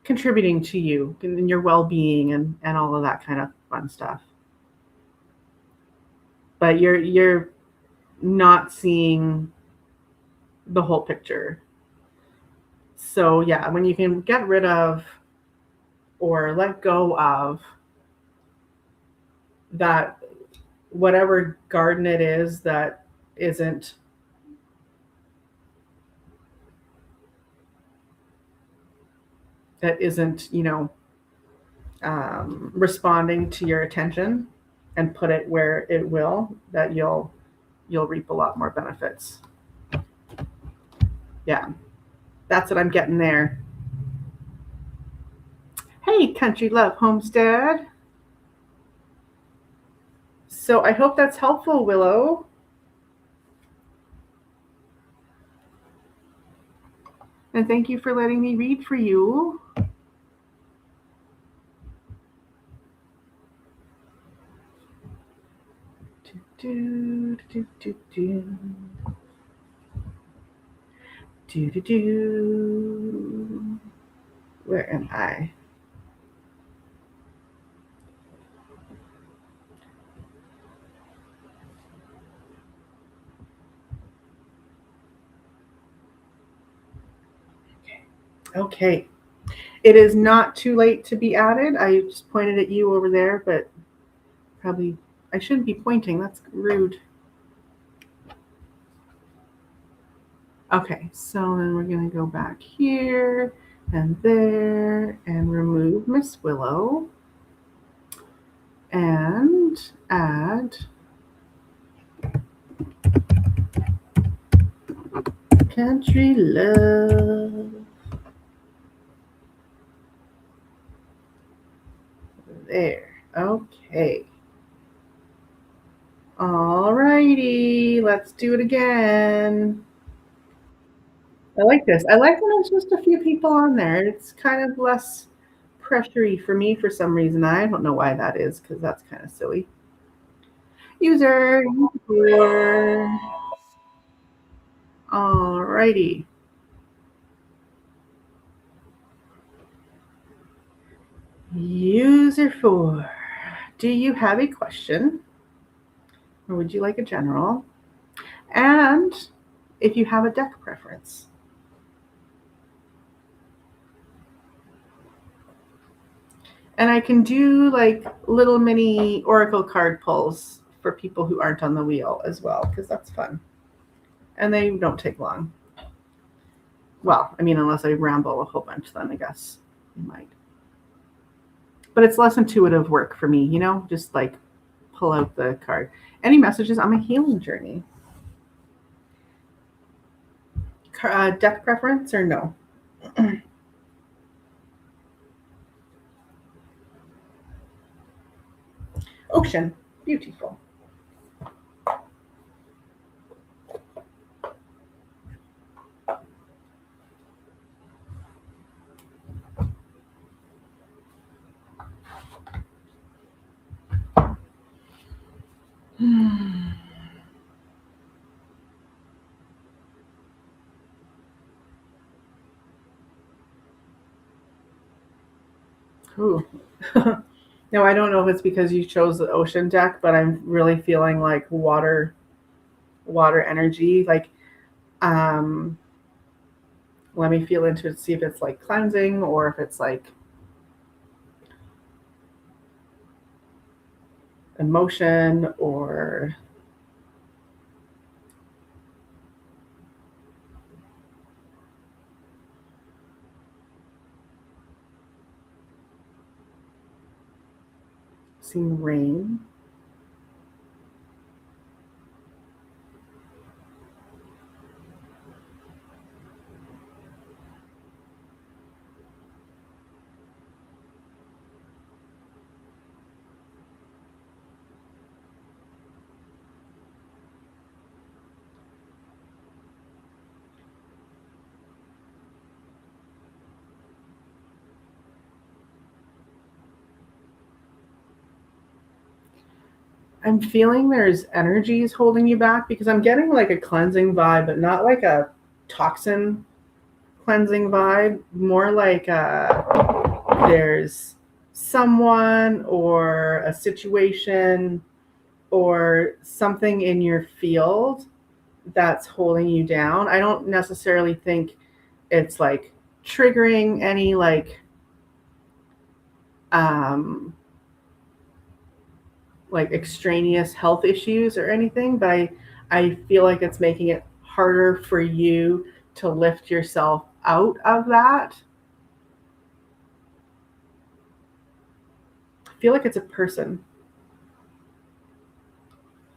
contributing to you and your well-being and all of that kind of fun stuff. But you're not seeing the whole picture. So yeah, when you can get rid of or let go of that, whatever garden it is that isn't that isn't, responding to your attention, and put it where it will, that you'll reap a lot more benefits. Yeah, that's what I'm getting there. Hey, Country Love Homestead. So I hope that's helpful, Willow. And thank you for letting me read for you. Do, do, do, do. Do, do, do. Where am I? Okay. It is not too late to be added. I just pointed at you over there, but probably I shouldn't be pointing. That's rude. Okay, so then we're going to go back here and there and remove Miss Willow and add Country Love. There. Okay. All righty. Let's do it again. I like this. I like when there's just a few people on there. It's kind of less pressury for me for some reason. I don't know why that is, because that's kind of silly. User. All righty. User 4. Do you have a question? Or would you like a general? And if you have a deck preference. And I can do like little mini Oracle card pulls for people who aren't on the wheel as well, because that's fun. And they don't take long. Well, I mean, unless I ramble a whole bunch, then I guess you might. But it's less intuitive work for me, just like pull out the card. Any messages on my healing journey? Deck preference or no? Ocean. Beautiful. Ooh. No, I don't know if it's because you chose the ocean deck, but I'm really feeling like water energy. Like, let me feel into it, see if it's like cleansing or if it's like emotion or seeing rain. I'm feeling there's energies holding you back because I'm getting like a cleansing vibe, but not like a toxin cleansing vibe. More like there's someone or a situation or something in your field that's holding you down. I don't necessarily think it's like triggering any um like extraneous health issues or anything, but I feel like it's making it harder for you to lift yourself out of that. feel like it's a person.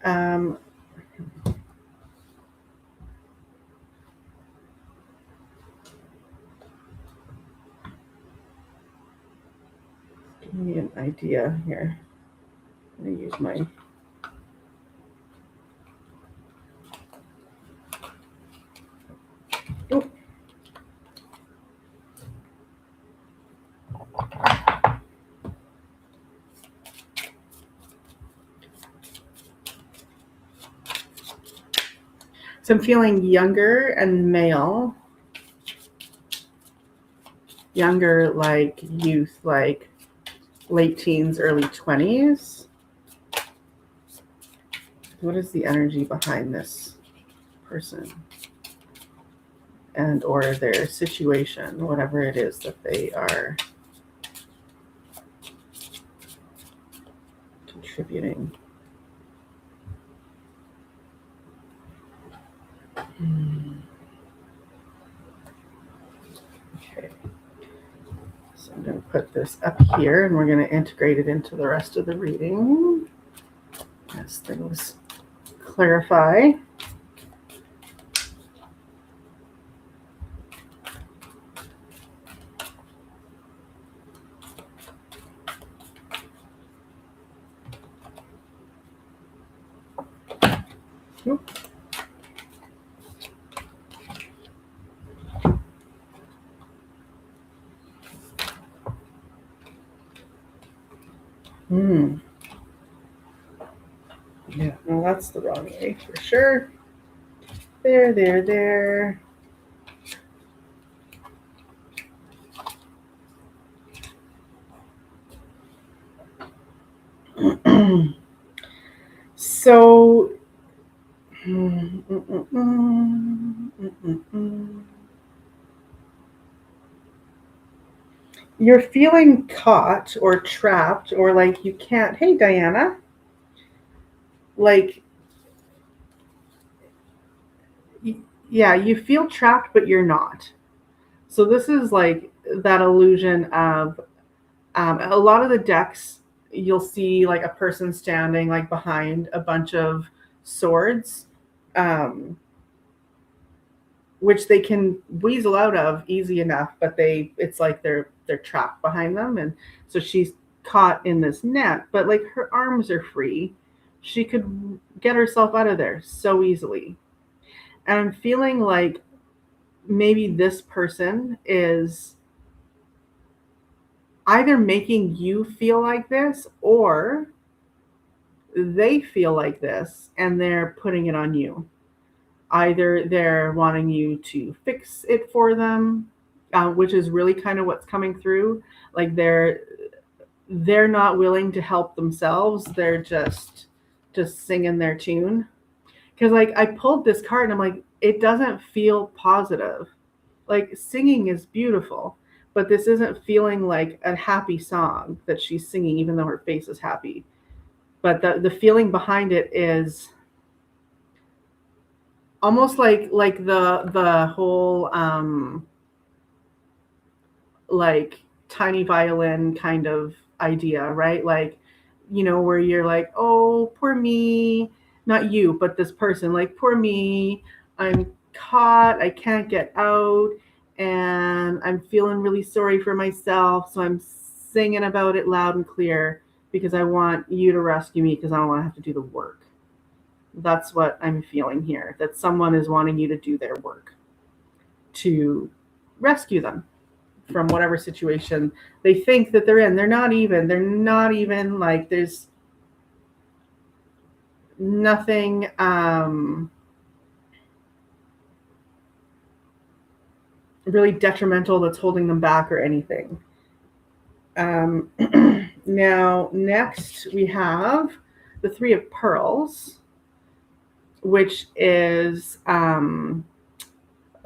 Um, give me an idea here. I'm going to use my... Oh. So I'm feeling younger and male. Younger, like youth, like late teens, early 20s. What is the energy behind this person and or their situation, whatever it is that they are contributing? Okay. So I'm going to put this up here and we're going to integrate it into the rest of the reading as things clarify. Nope. Yeah, no, that's the wrong way for sure. There. So, you're feeling caught or trapped or like you can't. Hey, Diana. Like, yeah, you feel trapped, but you're not. So this is like that illusion of a lot of the decks. You'll see like a person standing like behind a bunch of swords, um, which they can weasel out of easy enough, but it's like they're trapped behind them, and so she's caught in this net. But like her arms are free, she could get herself out of there so easily. And I'm feeling like maybe this person is either making you feel like this or they feel like this and they're putting it on you. Either they're wanting you to fix it for them, which is really kind of what's coming through. Like they're not willing to help themselves. They're just singing their tune. Because like I pulled this card and I'm like, it doesn't feel positive. Like singing is beautiful, but this isn't feeling like a happy song that she's singing, even though her face is happy. But the feeling behind it is almost like the whole like tiny violin kind of idea, right? Like, where you're like, oh, poor me, not you, but this person, like, poor me, I'm caught, I can't get out, and I'm feeling really sorry for myself, so I'm singing about it loud and clear because I want you to rescue me because I don't want to have to do the work. That's what I'm feeling here, that someone is wanting you to do their work to rescue them from whatever situation they think that they're in. They're not even like, there's nothing really detrimental that's holding them back or anything. Now, next we have the Three of Pearls, which is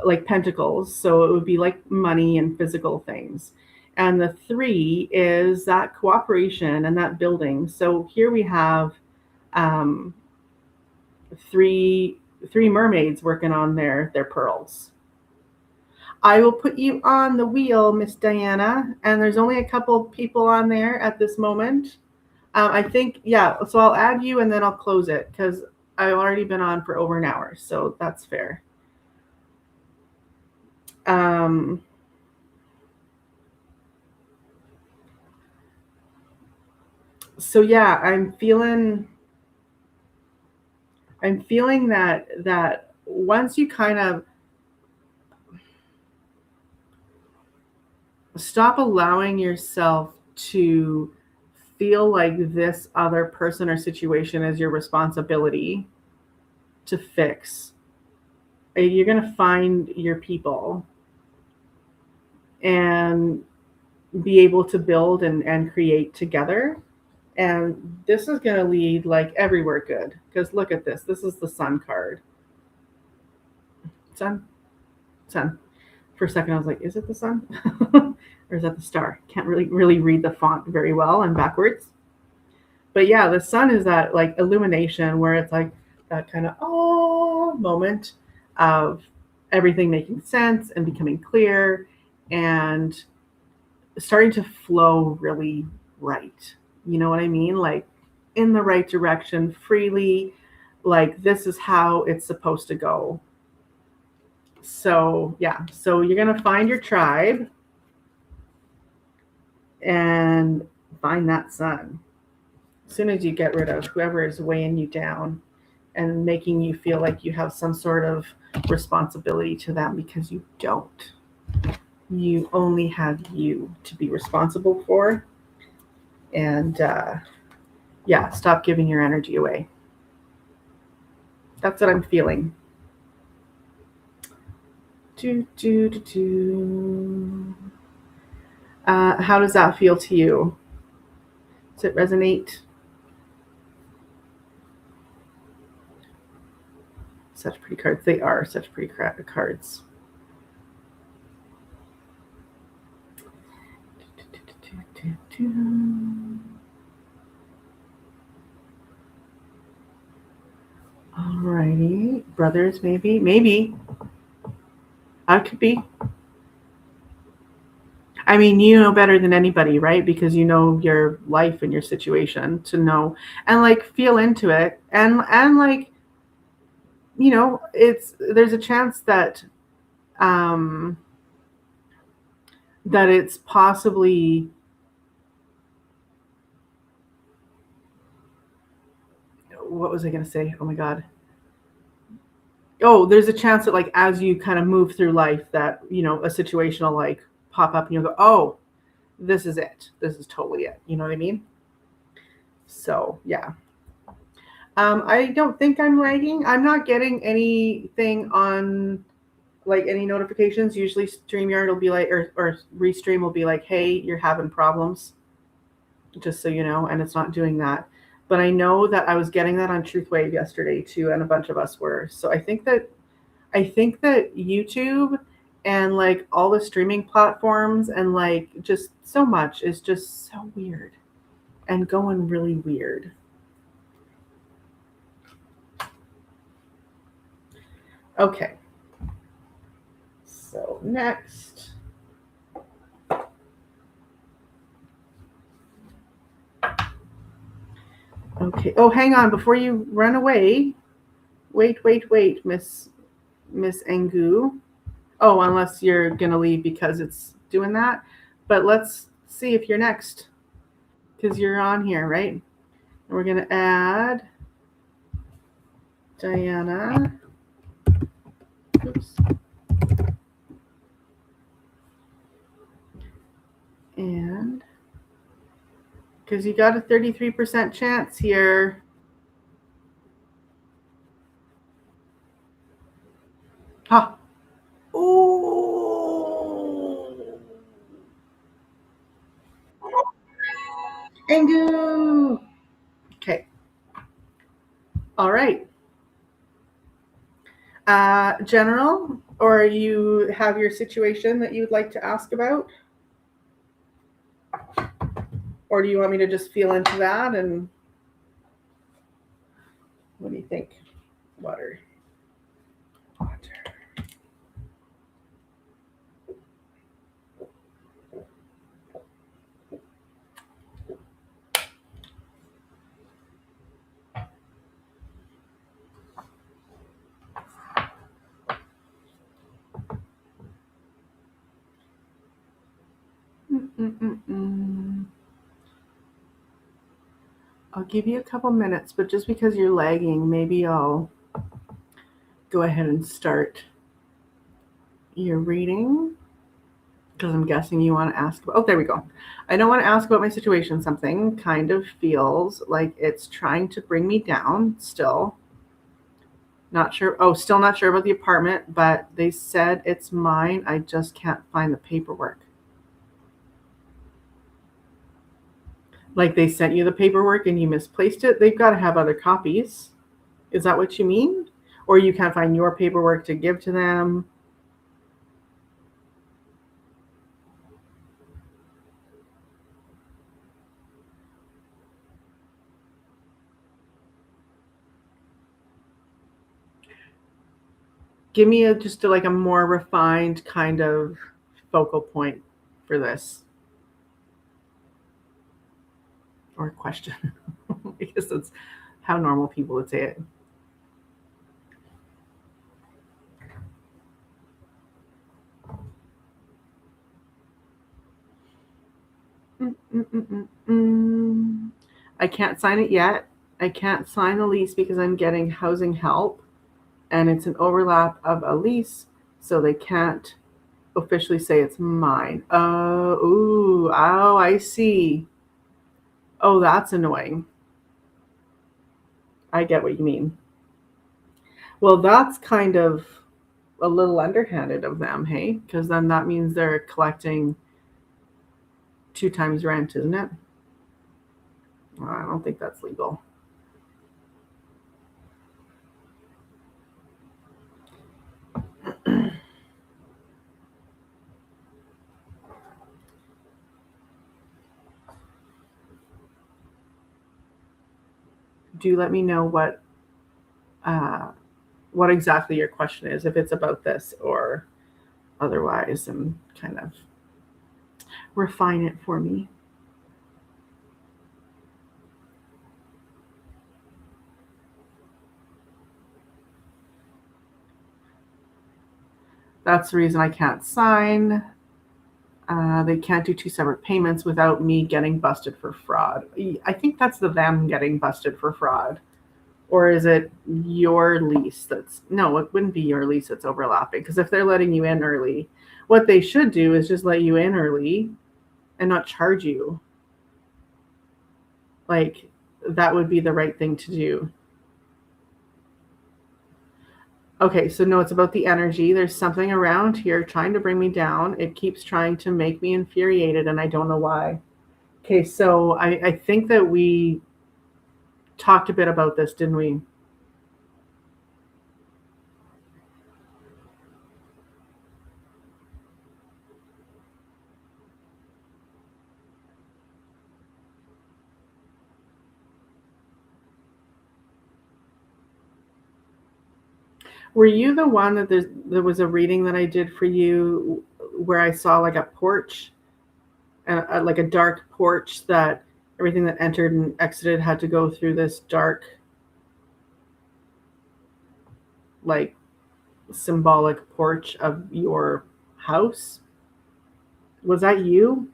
like pentacles. So it would be like money and physical things. And the 3 is that cooperation and that building. So here we have three mermaids working on their pearls. I will put you on the wheel, Miss Diana, and there's only a couple people on there at this moment. I think, yeah, so I'll add you and then I'll close it because I've already been on for over an hour, so that's fair. Um, so yeah, I'm feeling that once you kind of stop allowing yourself to feel like this other person or situation is your responsibility to fix, you're going to find your people and be able to build and create together. And this is going to lead like everywhere good. Because look at this. This is the sun card. Sun? Sun. For a second, I was like, is it the sun? Or is that the star? Can't really read the font very well. I'm backwards. But yeah, the sun is that like illumination where it's like that kind of oh moment of everything making sense and becoming clear and starting to flow really right. You know what I mean? Like in the right direction, freely, like this is how it's supposed to go. So, yeah, so you're going to find your tribe and find that sun. As soon as you get rid of whoever is weighing you down and making you feel like you have some sort of responsibility to them because you don't. You only have you to be responsible for. And yeah, stop giving your energy away. That's what I'm feeling. Do, do, do, do. How does that feel to you? Does it resonate? Such pretty cards. They are such pretty cards. Alrighty. Brothers, maybe. Maybe. I could be. I mean, you know better than anybody, right? Because you know your life and your situation to know and like feel into it and like there's a chance um that it's possibly what was I going to say? Oh my god. Oh, there's a chance that like as you kind of move through life that, a situation will like pop up and you'll go, "Oh, this is it. This is totally it." You know what I mean? So, yeah. I don't think I'm lagging. I'm not getting anything on like any notifications. Usually StreamYard will be like, or Restream will be like, hey, you're having problems, just so you know, and it's not doing that. But I know that I was getting that on Truthwave yesterday too, and a bunch of us were. So I think that YouTube and like all the streaming platforms and like just so much is just so weird and going really weird. Okay. So next. Okay. Oh, hang on. Before you run away. Wait, Miss Angu. Oh, unless you're gonna leave because it's doing that. But let's see if you're next. Because you're on here, right? And we're gonna add Diana. Oops. And because you got a 33% chance here. Ha! Ooh! Angu! Okay. All right. General, or you have your situation that you would like to ask about? Or do you want me to just feel into that? And what do you think? Water. Mm-mm-mm. I'll give you a couple minutes, but just because you're lagging, maybe I'll go ahead and start your reading because I'm guessing you want to ask about. Oh, there we go. I don't want to ask about my situation. Something kind of feels like it's trying to bring me down still. Not sure. Oh, still not sure about the apartment, but they said it's mine. I just can't find the paperwork. Like they sent you the paperwork and you misplaced it. They've got to have other copies. Is that what you mean? Or you can't find your paperwork to give to them? Give me like a more refined kind of focal point for this or question. Because that's how normal people would say it. Mm-mm-mm-mm. I can't sign it yet. I can't sign the lease because I'm getting housing help and it's an overlap of a lease, so they can't officially say it's mine. I see. Oh, that's annoying. I get what you mean. Well, that's kind of a little underhanded of them, hey? Because then that means they're collecting two times rent, isn't it? Well, I don't think that's legal. Do let me know uh, what exactly your question is, if it's about this or otherwise, and kind of refine it for me. That's the reason I can't sign. They can't do two separate payments without me getting busted for fraud. I think that's them getting busted for fraud. Or is it your lease that's no, it wouldn't be your lease that's overlapping. Because if they're letting you in early, what they should do is just let you in early and not charge you. Like, that would be the right thing to do. Okay, so no, it's about the energy. There's something around here trying to bring me down. It keeps trying to make me infuriated, and I don't know why. Okay, so I think that we talked a bit about this, didn't we? Were you the one that there was a reading that I did for you where I saw like a porch, like a dark porch that everything that entered and exited had to go through this dark, like symbolic porch of your house? Was that you?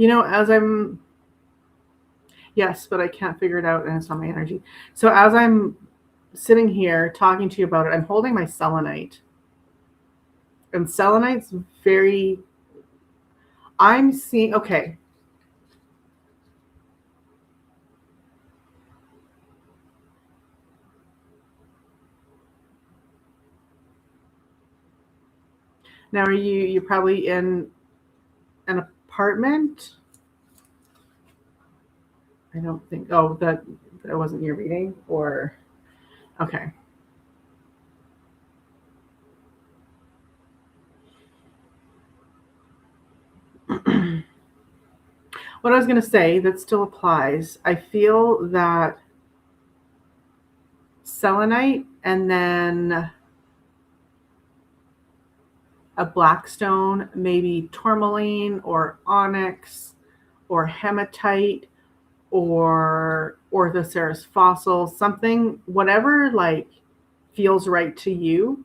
As I'm, yes, but I can't figure it out and it's not my energy. So as I'm sitting here talking to you about it, I'm holding my selenite. And selenite's very, I'm seeing, okay. Now, you're probably in an apartment? I don't think, oh, that wasn't your reading? Or, okay. What I was going to say that still applies, I feel that selenite and then a black stone, maybe tourmaline or onyx or hematite or Orthoceras fossil, something, whatever like feels right to you.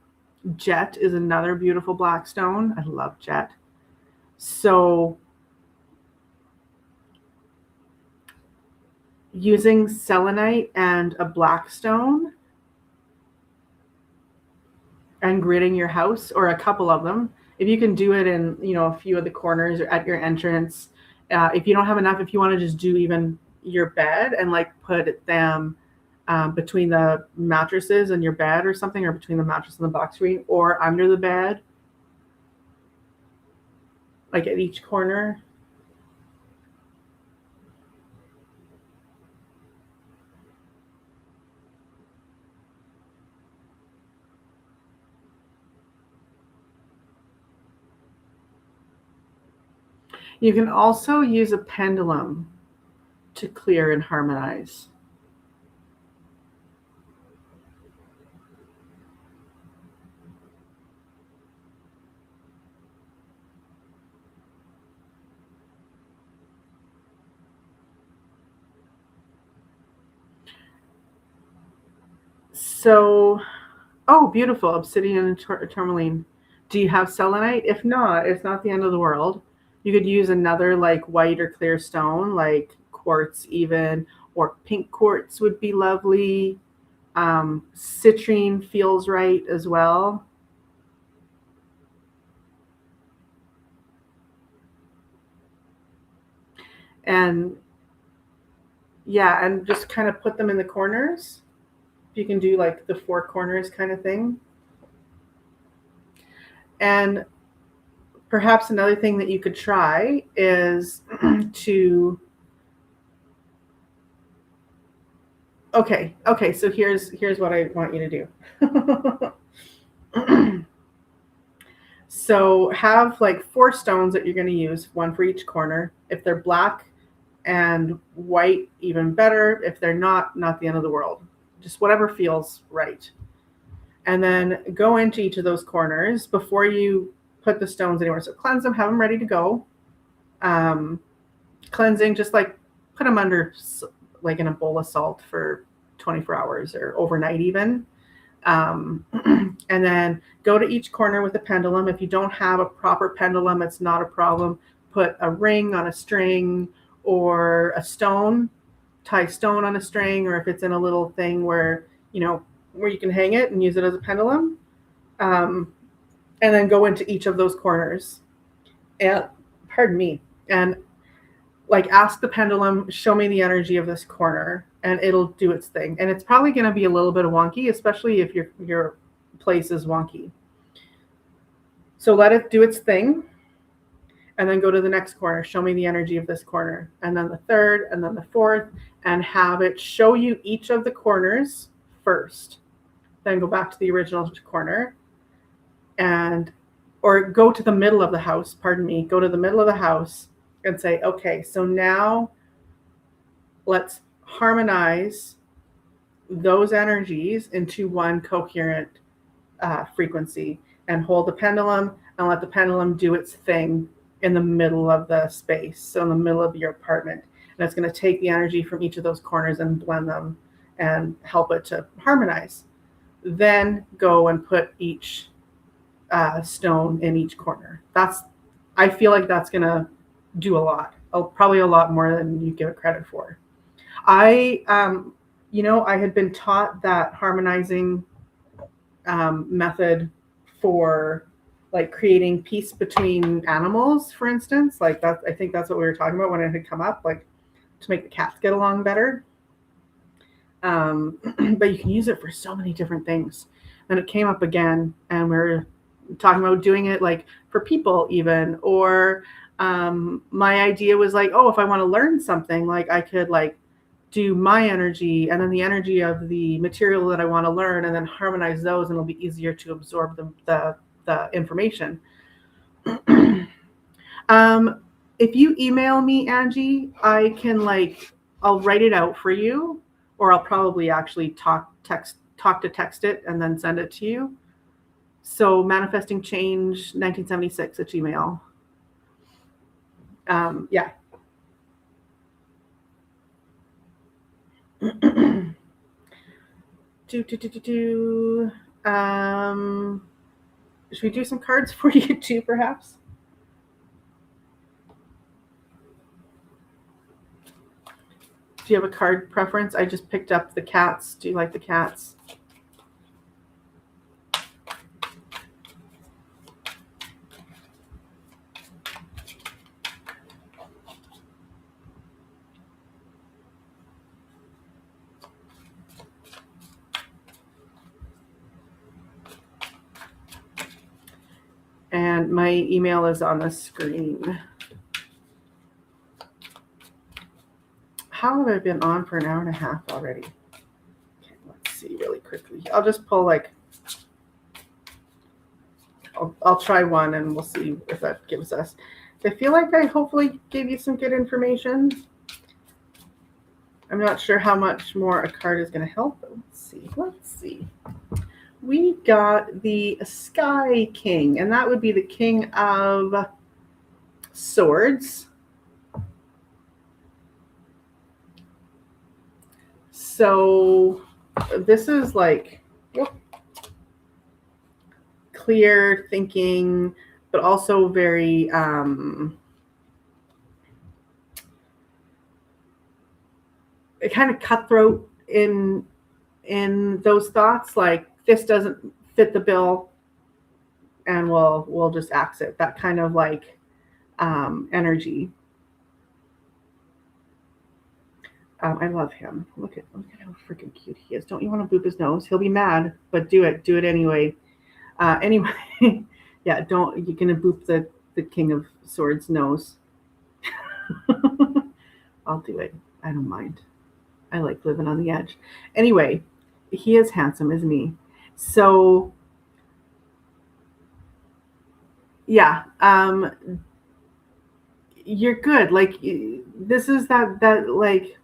Jet is another beautiful black stone. I love jet. So using selenite and a black stone and gridding your house, or a couple of them, if you can do it in, a few of the corners or at your entrance. If you don't have enough, if you want to just do even your bed and like put them between the mattresses and your bed or something, or between the mattress and the box screen, or under the bed, like at each corner. You can also use a pendulum to clear and harmonize. So, oh, beautiful. Obsidian and tourmaline. Do you have selenite? If not, it's not the end of the world. You could use another like white or clear stone, like quartz even, or pink quartz would be lovely. Citrine feels right as well. And yeah, and just kind of put them in the corners. You can do like the four corners kind of thing. And perhaps another thing that you could try is to okay, so here's what I want you to do. So have like four stones that you're going to use, one for each corner. If they're black and white, even better. If they're not the end of the world. Just whatever feels right. And then go into each of those corners before you put the stones anywhere. So cleanse them, have them ready to go. Cleansing, just like put them under, like in a bowl of salt for 24 hours or overnight even. And then go to each corner with a pendulum. If you don't have a proper pendulum, it's not a problem. Put a ring on a string or a stone, tie stone on a string, or if it's in a little thing where you can hang it and use it as a pendulum. And then go into each of those corners. And pardon me. And like ask the pendulum, show me the energy of this corner, and it'll do its thing. And it's probably going to be a little bit wonky, especially if your place is wonky. So let it do its thing, and then go to the next corner. Show me the energy of this corner, and then the third, and then the fourth, and have it show you each of the corners first. Then go back to the original corner, or go to the middle of the house. Pardon me. Go to the middle of the house and say, okay, so now let's harmonize those energies into one coherent frequency, and hold the pendulum and let the pendulum do its thing in the middle of the space, so in the middle of your apartment. And it's going to take the energy from each of those corners and blend them and help it to harmonize. Then go and put each stone in each corner. I feel like that's going to do a lot, probably a lot more than you give it credit for. I had been taught that harmonizing method for like creating peace between animals, for instance. Like that, I think that's what we were talking about when it had come up, like to make the cats get along better. But you can use it for so many different things. And it came up again, and we're talking about doing it like for people even, or my idea was like, oh, if I want to learn something, like I could like do my energy and then the energy of the material that I want to learn, and then harmonize those, and it'll be easier to absorb the information. If you email me, Angie, I'll write it out for you, or I'll probably actually talk to text it and then send it to you. So manifesting change 1976 at Gmail. Yeah. Should we do some cards for you too, perhaps? Do you have a card preference? I just picked up the cats. Do you like the cats? And my email is on the screen. How have I been on for an hour and a half already? Okay, let's see really quickly. I'll just pull I'll try one and we'll see if that gives us. I feel like I hopefully gave you some good information. I'm not sure how much more a card is going to help. Let's see. We got the Sky King, and that would be the King of Swords. So this is like clear thinking, but also very kind of cutthroat in those thoughts, like this doesn't fit the bill and we'll just axe it. That kind of like energy. I love him. Look at how freaking cute he is. Don't you want to boop his nose? He'll be mad, but do it anyway. Anyway, yeah, don't. You're gonna boop the King of Swords nose. I'll do it. I don't mind. I like living on the edge. Anyway, he is handsome, isn't he? So yeah, you're good. Like this is that like,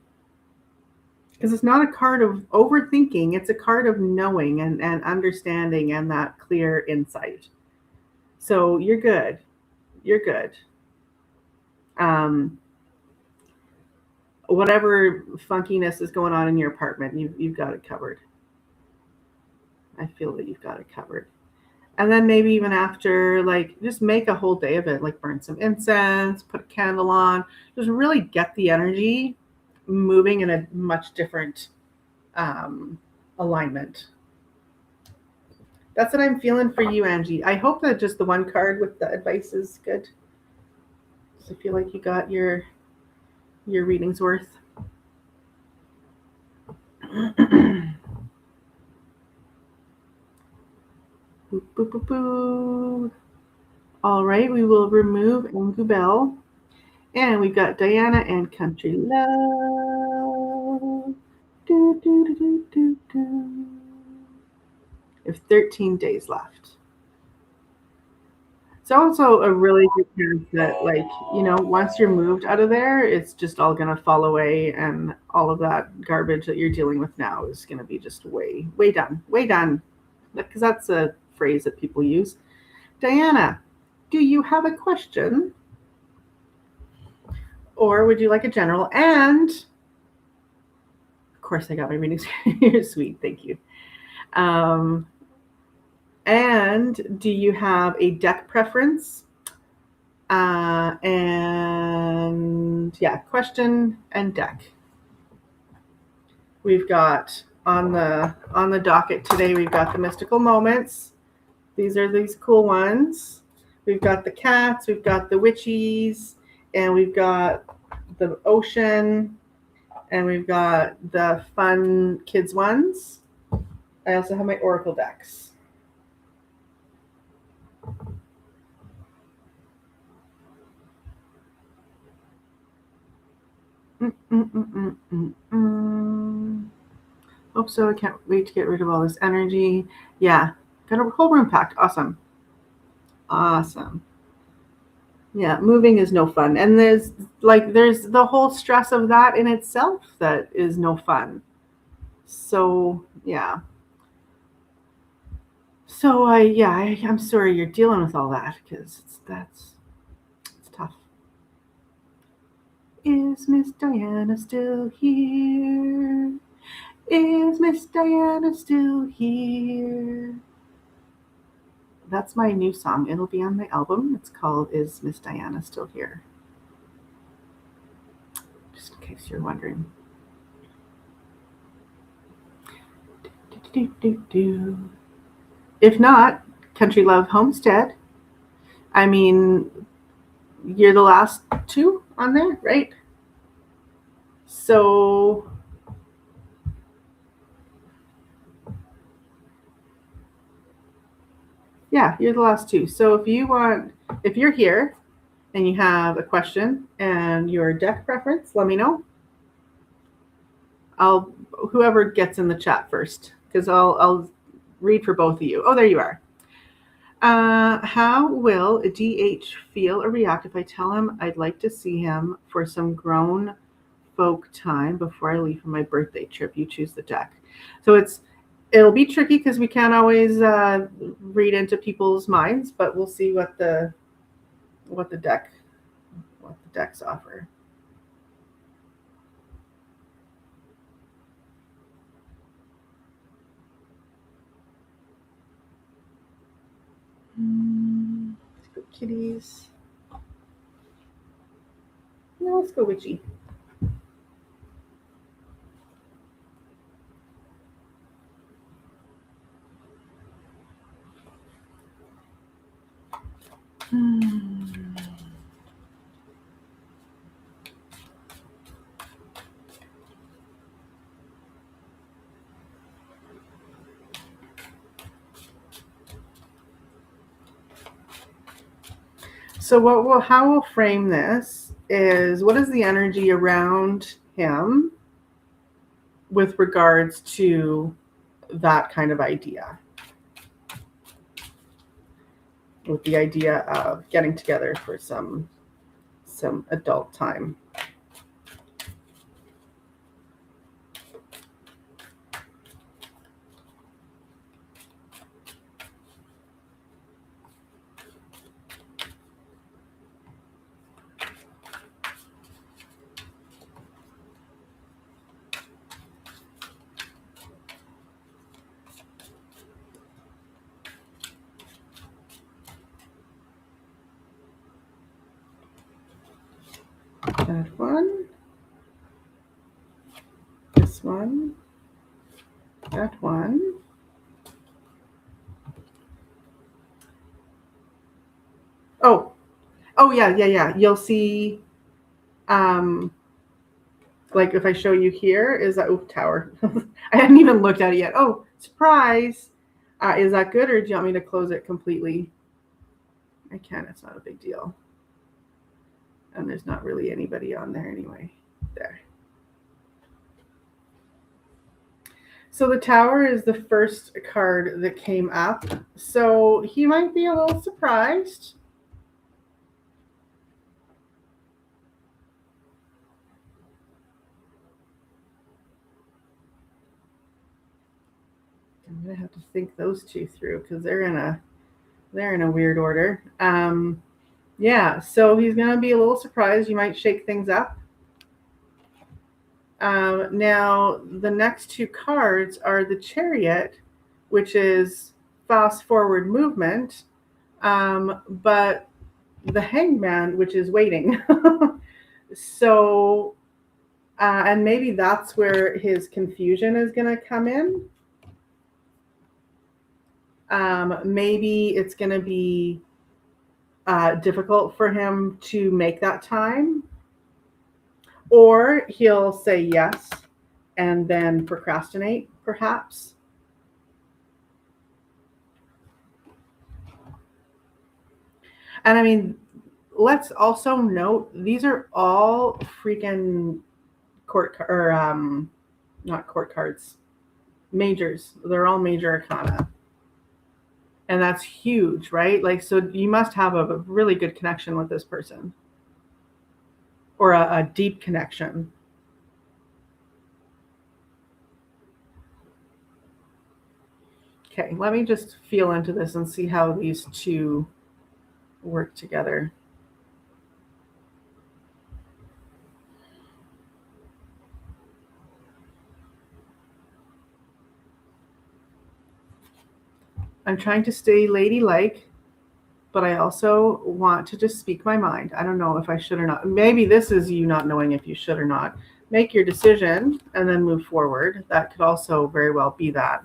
because it's not a card of overthinking, it's a card of knowing and understanding and that clear insight. So you're good. You're good. Whatever funkiness is going on in your apartment, you've got it covered. I feel that you've got it covered. And then maybe even after, like, just make a whole day of it, like burn some incense, put a candle on, just really get the energy moving in a much different alignment. That's what I'm feeling for you, Angie. I hope that just the one card with the advice is good. So I feel like you got your reading's worth. Boop, boop, boop, boop. All right, we will remove Angubel. And we've got Diana and Country Love. Do, do, do, do, do, do. We have 13 days left. It's also a really good chance that, like, once you're moved out of there, it's just all going to fall away, and all of that garbage that you're dealing with now is going to be just way done. Way done. Because that's a phrase that people use. Diana, do you have a question? Or would you like a general? And of course, I got my readings. You're sweet. Thank you. And do you have a deck preference? And yeah, question and deck. We've got on the docket today, we've got the mystical moments. These are these cool ones. We've got the cats, we've got the witchies, and we've got the ocean, and we've got the fun kids ones. I also have my oracle decks. Hope so. I can't wait to get rid of all this energy. Yeah, got a whole room packed. Awesome. Yeah, moving is no fun. And there's the whole stress of that in itself that is no fun. So, yeah. So, I'm sorry you're dealing with all that, because it's tough. Is Miss Diana still here? Is Miss Diana still here? That's my new song. It'll be on my album. It's called Is Miss Diana Still Here? Just in case you're wondering. If not, Country Love Homestead. I mean, you're the last two on there, right? So yeah, you're the last two. So if you're here and you have a question and your deck preference, let me know. Whoever gets in the chat first, because I'll read for both of you. Oh, there you are. How will a DH feel or react if I tell him I'd like to see him for some grown folk time before I leave for my birthday trip? You choose the deck. So it'll be tricky because we can't always read into people's minds, but we'll see what the decks offer. Let's go kitties. No, let's go witchy. So how we'll frame this is, what is the energy around him with regards to that kind of idea? With the idea of getting together for some adult time. That one. This one. That one. Oh yeah. You'll see, like if I show you here, is that tower? I hadn't even looked at it yet. Oh, surprise! Is that good, or do you want me to close it completely? I can. It's not a big deal. And there's not really anybody on there anyway. There. So the tower is the first card that came up. So he might be a little surprised. I'm gonna have to think those two through because they're in a weird order. Yeah, so he's gonna be a little surprised. You might shake things up. Now the next two cards are the Chariot, which is fast forward movement, but the Hangman, which is waiting. So, and maybe that's where his confusion is going to come in. Maybe it's going to be difficult for him to make that time, or he'll say yes and then procrastinate, perhaps. And I mean, let's also note these are all freaking not court cards, majors. They're all major arcana. And that's huge, right? Like, so you must have a really good connection with this person, or a deep connection. Okay, let me just feel into this and see how these two work together. I'm trying to stay ladylike, but I also want to just speak my mind. I don't know if I should or not. Maybe this is you not knowing if you should or not. Make your decision and then move forward. That could also very well be that.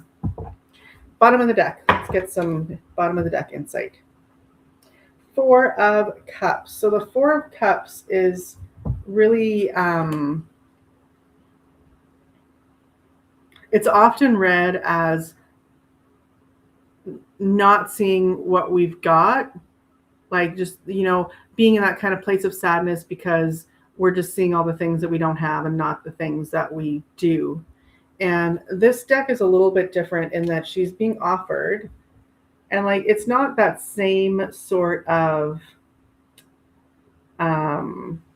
Bottom of the deck. Let's get some bottom of the deck insight. Four of Cups. So the Four of Cups is really, it's often read as not seeing what we've got, like just, being in that kind of place of sadness because we're just seeing all the things that we don't have and not the things that we do. And this deck is a little bit different in that she's being offered, and like it's not that same sort of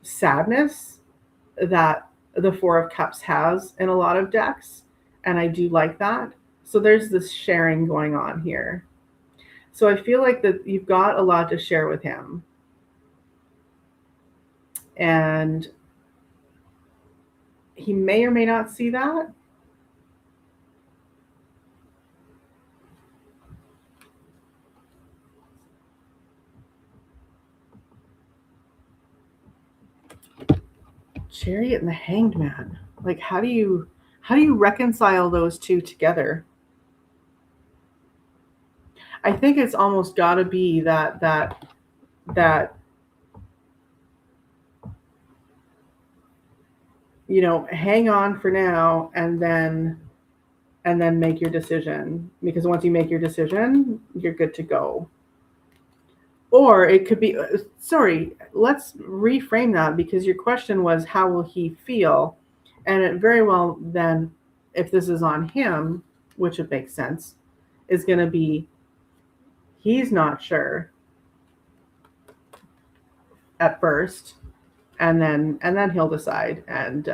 sadness that the Four of Cups has in a lot of decks, and I do like that. So there's this sharing going on here. So I feel like that you've got a lot to share with him. And he may or may not see that. Chariot and the Hanged Man. Like how do you reconcile those two together? I think it's almost got to be that hang on for now and then make your decision, because once you make your decision, you're good to go. Or it could be, sorry, let's reframe that, because your question was how will he feel, and it very well then, if this is on him, which it makes sense, is going to be he's not sure at first, and then he'll decide. And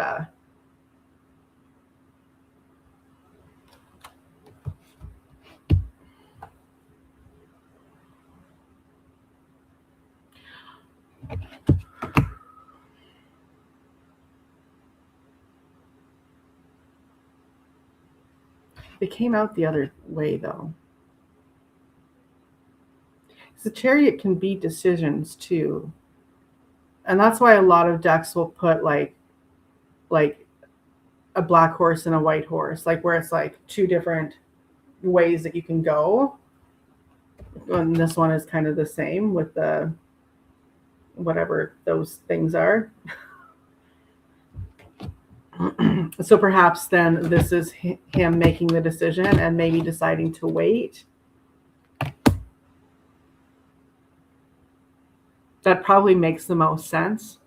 it came out the other way though. The Chariot can be decisions too, and that's why a lot of decks will put like a black horse and a white horse, like where it's like two different ways that you can go. And this one is kind of the same with the whatever those things are. So perhaps then this is him making the decision and maybe deciding to wait. That probably makes the most sense.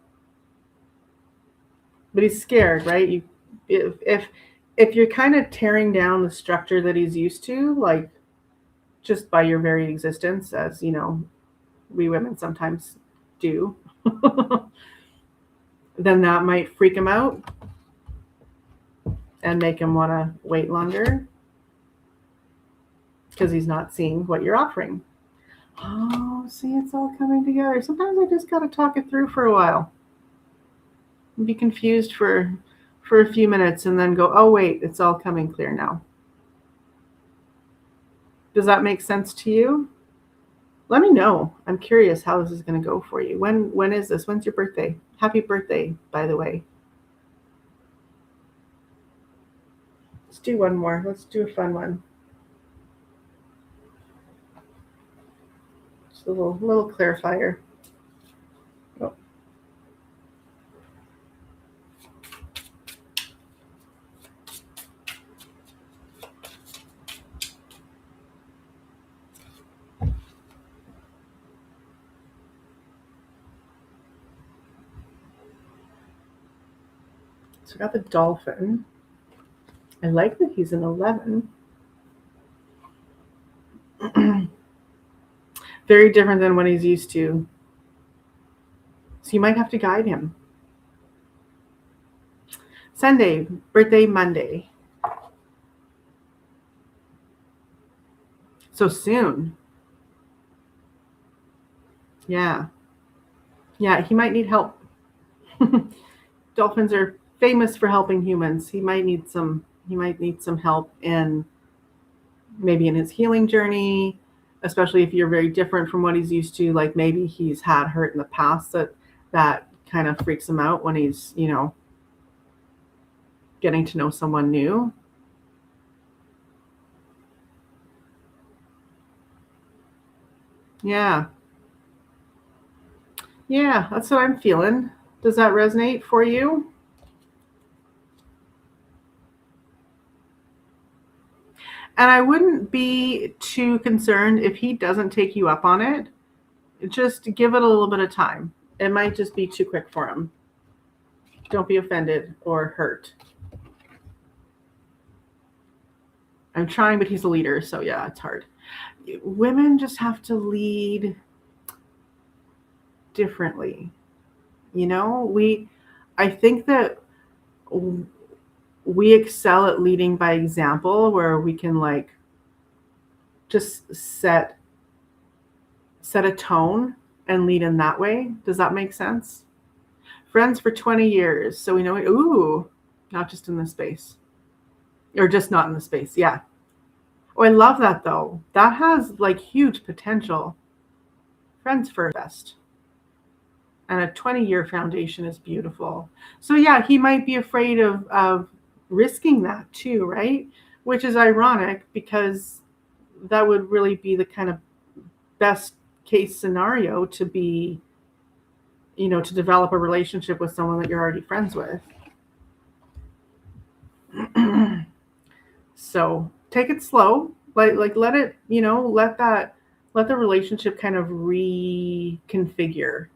But he's scared, right? If you're kind of tearing down the structure that he's used to, like just by your very existence, as we women sometimes do, then that might freak him out and make him want to wait longer because he's not seeing what you're offering. Oh, see, it's all coming together. Sometimes I just got to talk it through for a while. Be confused for a few minutes and then go, oh, wait, it's all coming clear now. Does that make sense to you? Let me know. I'm curious how this is going to go for you. When is this? When's your birthday? Happy birthday, by the way. Let's do one more. Let's do a fun one. Just a little clarifier. Oh. So I got the Dolphin. I like that he's an 11. Very different than what he's used to. So you might have to guide him. Sunday, birthday Monday. So soon. Yeah. Yeah, he might need help. Dolphins are famous for helping humans. He might need some help in maybe in his healing journey, especially if you're very different from what he's used to. Like maybe he's had hurt in the past that kind of freaks him out when he's, getting to know someone new. Yeah. Yeah, that's what I'm feeling. Does that resonate for you? And I wouldn't be too concerned if he doesn't take you up on it. Just give it a little bit of time. It might just be too quick for him. Don't be offended or hurt. I'm trying, but he's a leader, so yeah, it's hard. Women just have to lead differently. I think that we excel at leading by example, where we can like just set a tone and lead in that way. Does that make sense? Friends for 20 years, so we know it. Ooh, not just in this space, or just not in the space. Yeah. Oh, I love that though. That has like huge potential. Friends first. And a 20-year foundation is beautiful. So yeah, he might be afraid of risking that too, right? Which is ironic because that would really be the kind of best case scenario to be, to develop a relationship with someone that you're already friends with. So take it slow. Like let it, let the relationship kind of reconfigure.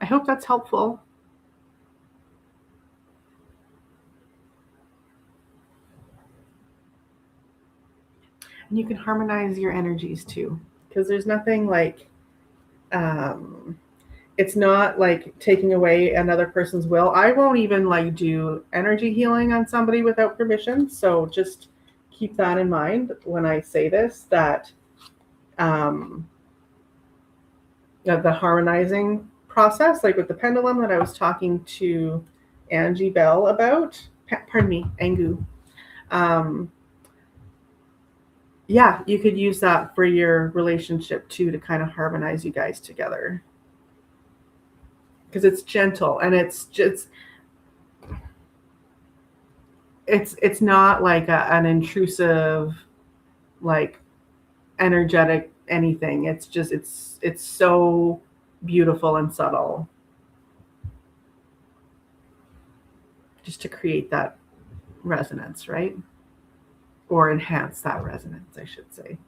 I hope that's helpful. And you can harmonize your energies too, because there's nothing like, um, it's not like taking away another person's will. I won't even like do energy healing on somebody without permission. So just keep that in mind when I say this, um, that the harmonizing process, like with the pendulum that I was talking to Angie Bell about, pardon me, Angu. Um, yeah, you could use that for your relationship too, to kind of harmonize you guys together, because it's gentle and it's just, it's not like an intrusive, like energetic anything. It's just, it's so beautiful and subtle, just to create that resonance, right? Or enhance that resonance, I should say.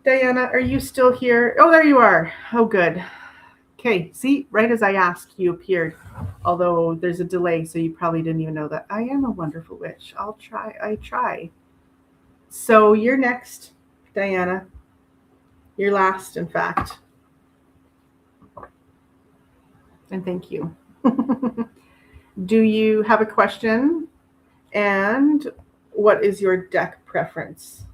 Diana, are you still here? Oh, there you are. Oh, good. Okay, see, right as I asked, you appeared. Although there's a delay, so you probably didn't even know that I am a wonderful witch. I try. So you're next, Diana. You're last, in fact. And thank you. Do you have a question? And what is your deck preference?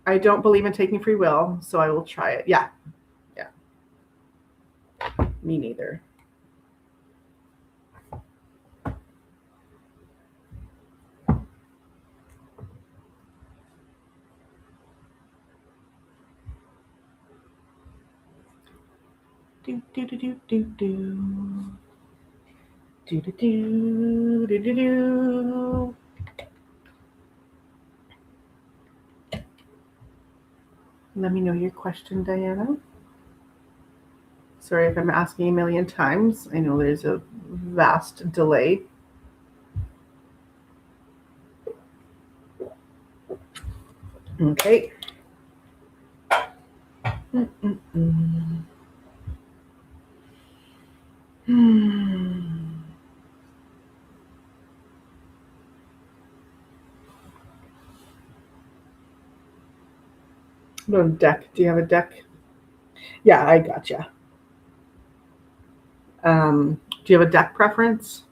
I don't believe in taking free will, so I will try it. Yeah. Yeah. Me neither. Do do do do do do. Do do do do do do. Let me know your question, Diana. Sorry if I'm asking a million times. I know there's a vast delay. Okay. Mm-mm-mm. Hmm. What about a deck? Do you have a deck? Yeah, I gotcha. Do you have a deck preference?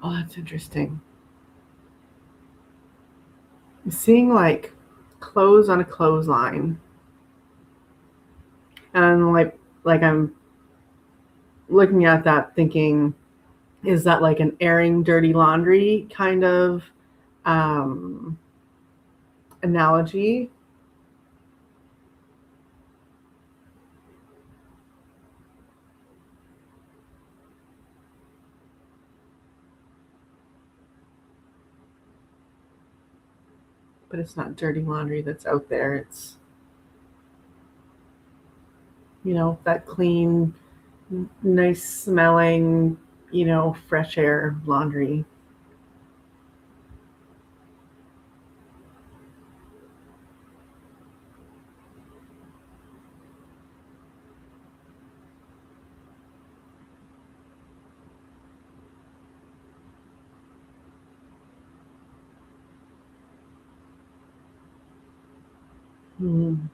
Oh, that's interesting. I'm seeing like clothes on a clothesline, and like I'm looking at that thinking, is that like an airing dirty laundry kind of um, analogy? But it's not dirty laundry that's out there. It's, that clean, nice smelling, fresh air laundry. Mm.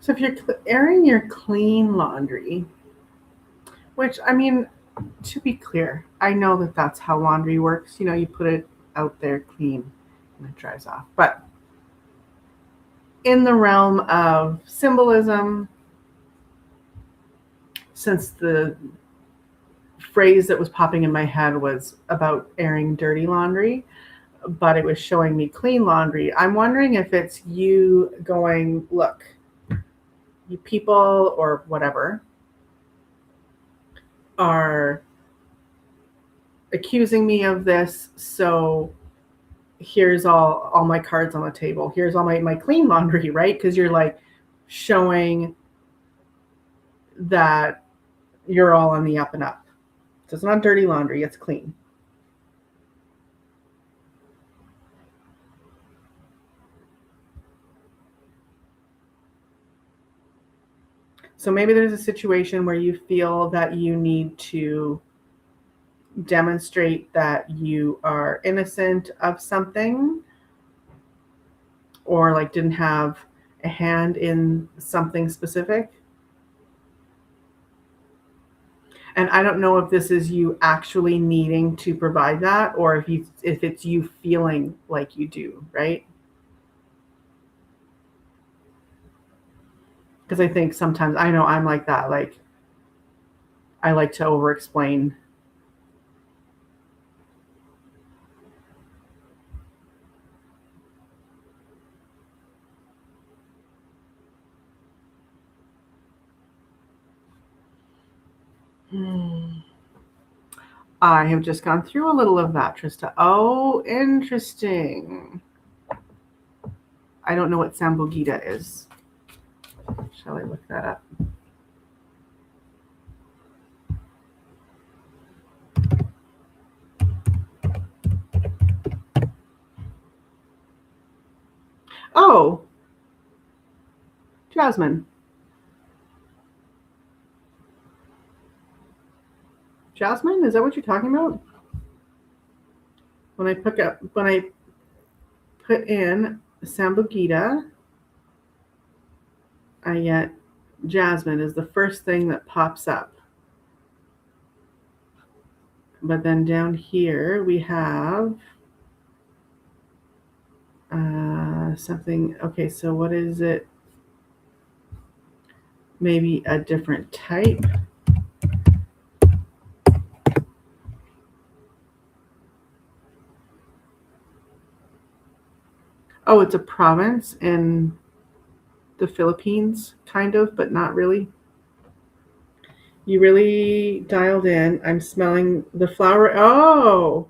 So if you're airing your clean laundry, which I mean, to be clear, I know that that's how laundry works. You put it out there clean and it dries off. But in the realm of symbolism, since the phrase that was popping in my head was about airing dirty laundry, but it was showing me clean laundry, I'm wondering if it's you going, look, you people or whatever are accusing me of this, so here's all my cards on the table. Here's all my clean laundry, right? Because you're like showing that you're all on the up and up. So it's not dirty laundry, it's clean. So maybe there's a situation where you feel that you need to demonstrate that you are innocent of something, or like didn't have a hand in something specific. And I don't know if this is you actually needing to provide that, or if it's you feeling like you do, right? Because I think sometimes I know I'm like that. Like I like to over explain. Hmm. I have just gone through a little of that, Trista. Oh, interesting. I don't know what Sambogita is. Shall I look that up? Oh, Jasmine. Jasmine, is that what you're talking about? When I put in Sambogita, I get Jasmine is the first thing that pops up. But then down here we have something. Okay, so what is it? Maybe a different type. Oh, it's a province in the Philippines, kind of, but not really. You really dialed in. I'm smelling the flower. Oh,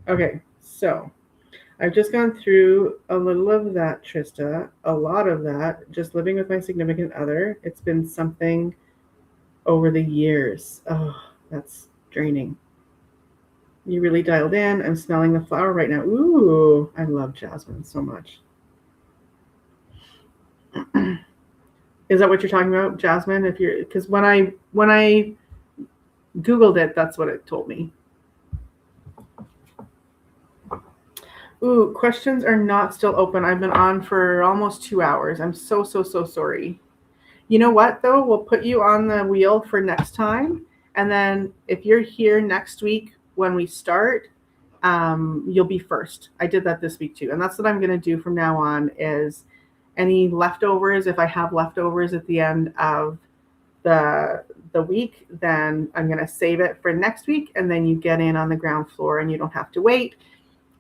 okay. So I've just gone through a little of that, Trista, a lot of that, just living with my significant other. It's been something over the years. Oh, that's draining. You really dialed in. I'm smelling the flower right now. Ooh, I love jasmine so much. Is that what you're talking about, jasmine? If you're, because when I Googled it, that's what it told me. Ooh, questions are not still open. I've been on for almost 2 hours. I'm so sorry. You know what though? We'll put you on the wheel for next time, and then if you're here next week when we start, you'll be first. I did that this week too, and that's what I'm going to do from now on. Is any leftovers? If I have leftovers at the end of the week, then I'm going to save it for next week, and then you get in on the ground floor, and you don't have to wait.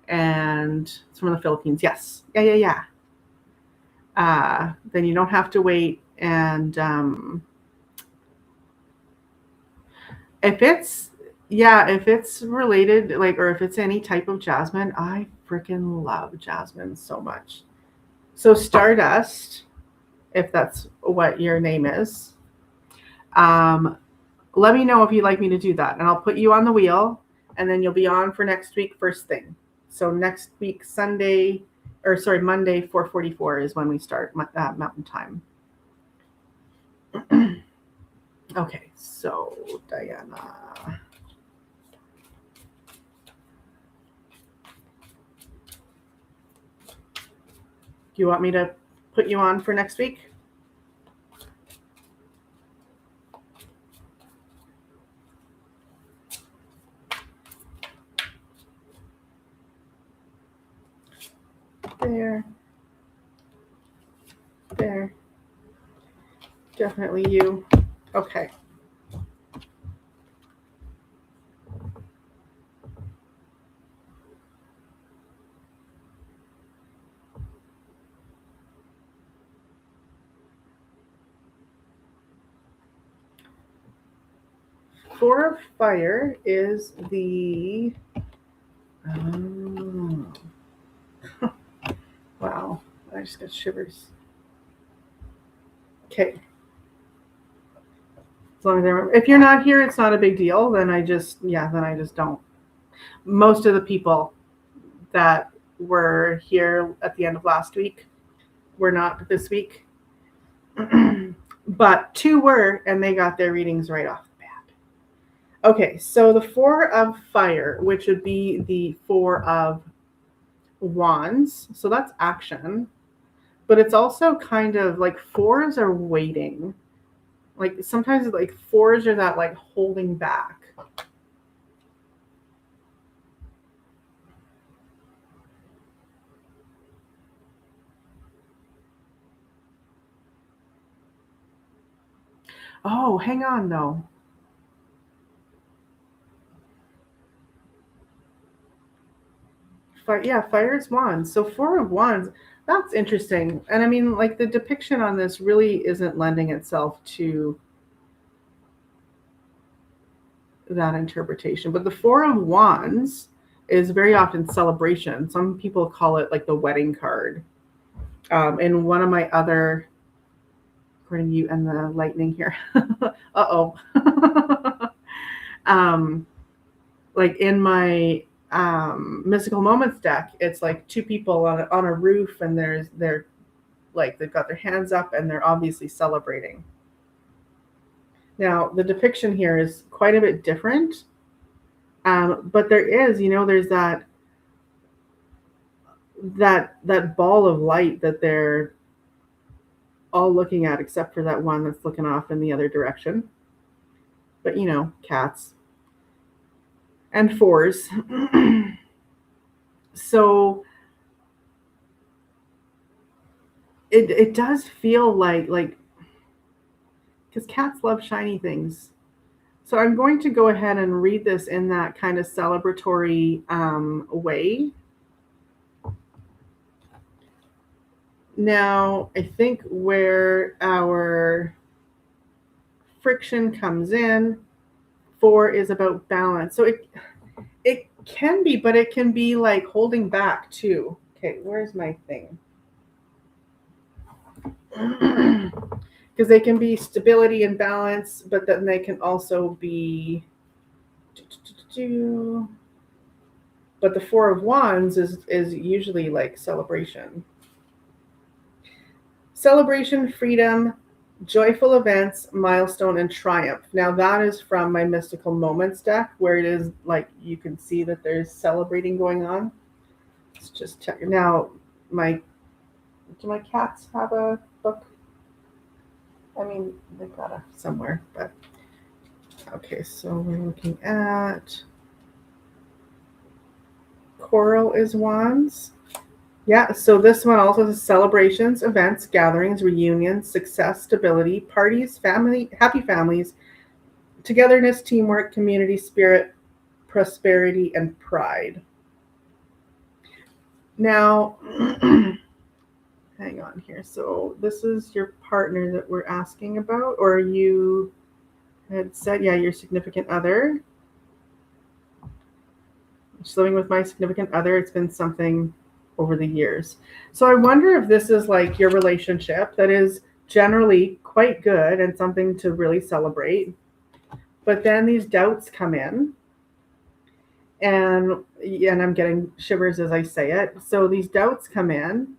And it's from the Philippines. Yes, yeah. Then you don't have to wait, and if it's related, like, or if it's any type of jasmine, I freaking love jasmine so much. So Stardust, if that's what your name is, um, let me know if you'd like me to do that, and I'll put you on the wheel, and then you'll be on for next week first thing. So next week Sunday, or sorry, Monday 4:44 is when we start Mountain Time. Okay, so Diana. Do you want me to put you on for next week? There. There. Definitely you. Okay. Four of Fire is the. Oh. Wow. I just got shivers. Okay. As long as I remember. If you're not here, it's not a big deal. Then I just don't. Most of the people that were here at the end of last week were not this week. But two were, and they got their readings right off the bat. Okay, so the Four of Fire, which would be the Four of Wands, so that's action, but it's also kind of like fours are waiting. Like sometimes like fours are that like holding back. Oh, hang on though. Fire is wands. So Four of Wands, that's interesting. And I mean, like the depiction on this really isn't lending itself to that interpretation. But the Four of Wands is very often celebration. Some people call it like the wedding card. In one of my other, according to you and the lightning here, uh-oh. um, like in my mystical moments deck, it's like two people on a roof, and they're like they've got their hands up and they're obviously celebrating. Now the depiction here is quite a bit different, but there's that ball of light that they're all looking at, except for that one that's looking off in the other direction. But cats and fours. So it does feel like because cats love shiny things. So I'm going to go ahead and read this in that kind of celebratory way. Now, I think where our friction comes in, four is about balance. So it can be, but it can be like holding back too. Okay, where's my thing? because they can be stability and balance, but then they can also be. But the Four of Wands is usually like celebration. Celebration, freedom, joyful events, milestone, and triumph. Now that is from my Mystical Moments deck, where it is like you can see that there's celebrating going on. Let's just check. Now, do my cats have a book? I mean, they've got it somewhere, but okay, so we're looking at Coral is Wands. Yeah, so this one also says celebrations, events, gatherings, reunions, success, stability, parties, family, happy families, togetherness, teamwork, community spirit, prosperity, and pride. Now, hang on here. So this is your partner that we're asking about, or you had said, yeah, your significant other. Just living with my significant other. It's been something over the years. So I wonder if this is like your relationship that is generally quite good and something to really celebrate. But then these doubts come in, and I'm getting shivers as I say it. So these doubts come in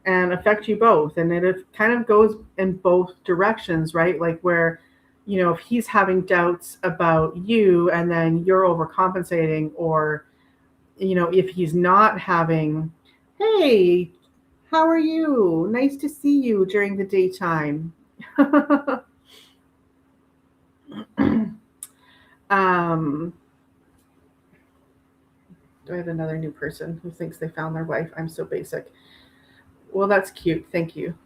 and affect you both, and it kind of goes in both directions, right? Like where, if he's having doubts about you and then you're overcompensating, or if he's not having, hey, how are you? Nice to see you during the daytime. Do I have another new person who thinks they found their wife? I'm so basic. Well, that's cute. Thank you.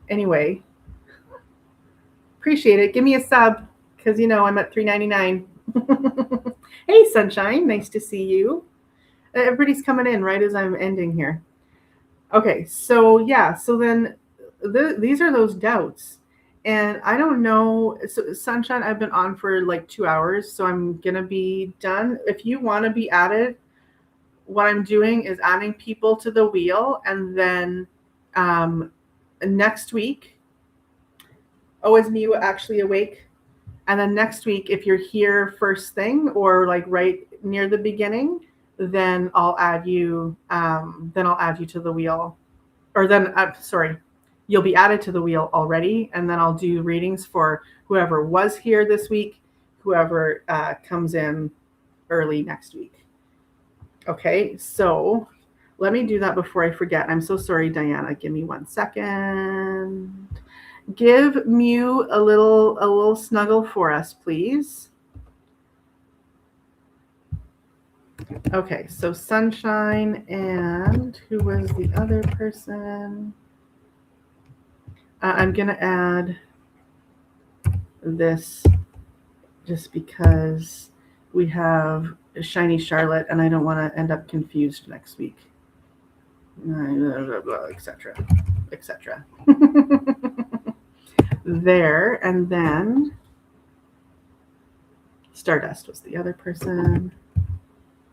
Anyway, appreciate it. Give me a sub because I'm at $3.99. Hey, Sunshine. Nice to see you. Everybody's coming in right as I'm ending here. Okay, so yeah, so then these are those doubts. And I don't know. So, Sunshine, I've been on for like 2 hours, so I'm going to be done. If you want to be added, what I'm doing is adding people to the wheel. And then next week, is Miu actually awake? And then next week, if you're here first thing or like right near the beginning, then I'll add you. Then I'll add you to the wheel. Or then, sorry. You'll be added to the wheel already, and then I'll do readings for whoever was here this week, whoever comes in early next week. Okay, so let me do that before I forget. I'm so sorry, Diana. Give me 1 second. Give Miu a little snuggle for us, please. Okay, so Sunshine, and who was the other person? I'm going to add this just because we have Shiny Charlotte, and I don't want to end up confused next week. Etc. Etc. There, and then Stardust was the other person.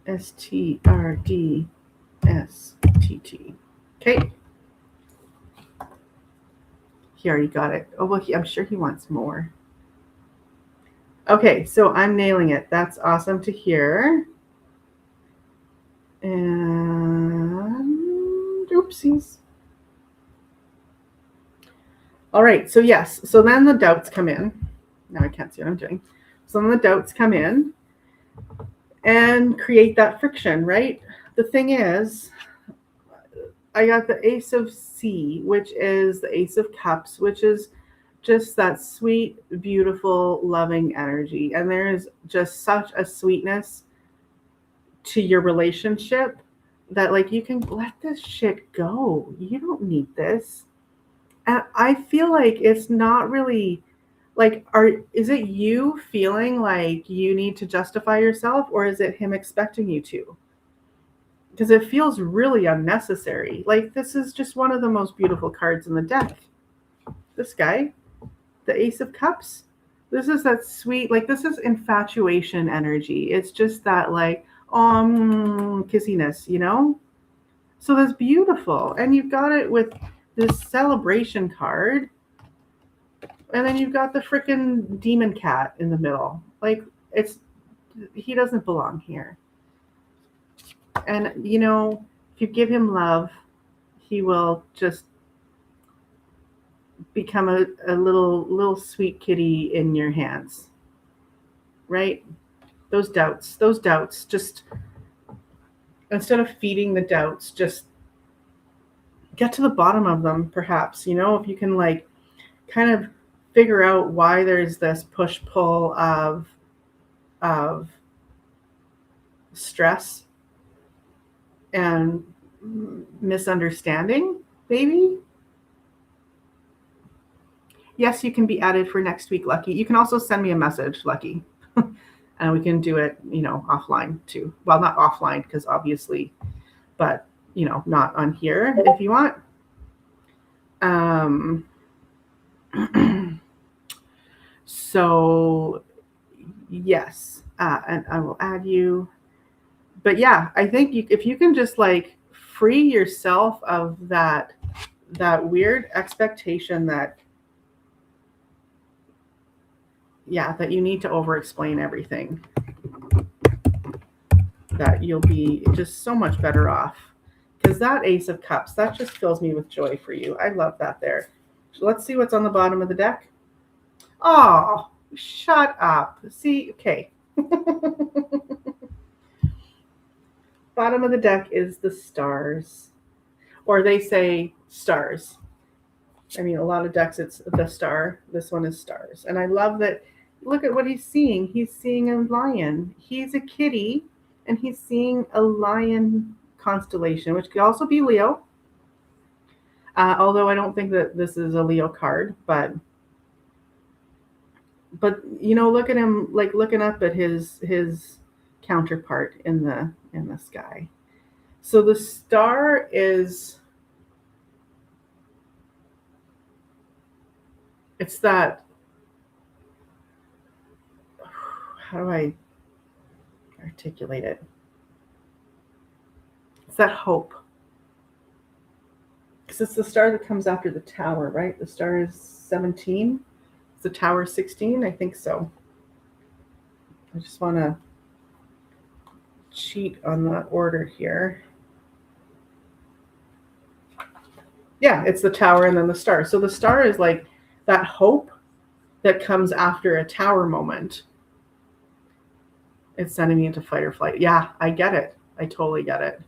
STRDSTT. Okay. He already got it. Oh, well, I'm sure he wants more. Okay, so I'm nailing it. That's awesome to hear. And oopsies. All right, so yes. So then the doubts come in. Now I can't see what I'm doing. So then the doubts come in and create that friction, right? The thing is, I got the Ace of C, which is the Ace of Cups, which is just that sweet, beautiful, loving energy. And there is just such a sweetness to your relationship that like you can let this shit go. You don't need this. And I feel like it's not really like, is it you feeling like you need to justify yourself, or is it him expecting you to? Because it feels really unnecessary. Like, this is just one of the most beautiful cards in the deck. This guy, the Ace of Cups. This is that sweet, like, this is infatuation energy. It's just that, like, kissiness, So that's beautiful. And you've got it with this celebration card, and then you've got the freaking demon cat in the middle. Like, he doesn't belong here. And if you give him love, he will just become a little sweet kitty in your hands. Right? Those doubts, just instead of feeding the doubts, just get to the bottom of them, perhaps. If you can kind of figure out why there's this push-pull of stress and misunderstanding, maybe. Yes, you can be added for next week, Lucky. You can also send me a message, Lucky. And we can do it, offline too. Well, not offline, because obviously, but, not on here if you want. So, yes, and I will add you. But yeah, I think if you can just free yourself of that weird expectation that you need to over-explain everything, that you'll be just so much better off. Because that Ace of Cups, that just fills me with joy for you. I love that there. So let's see what's on the bottom of the deck. Oh, shut up. See, okay. Bottom of the deck is the stars. Or they say stars. I mean, a lot of decks, it's the star. This one is stars. And I love that. Look at what he's seeing. He's seeing a lion. He's a kitty, and he's seeing a lion constellation, which could also be Leo. Although I don't think that this is a Leo card, but look at him looking up at his counterpart in the sky. So the star is, it's that, how do I articulate it? It's that hope. Because it's the star that comes after the tower, right? The star is 17. Is the tower 16? I think so. I just want to cheat on the order here. Yeah, it's the tower and then the star. So the star is that hope that comes after a tower moment. It's sending me into fight or flight. Yeah, I get it. I totally get it.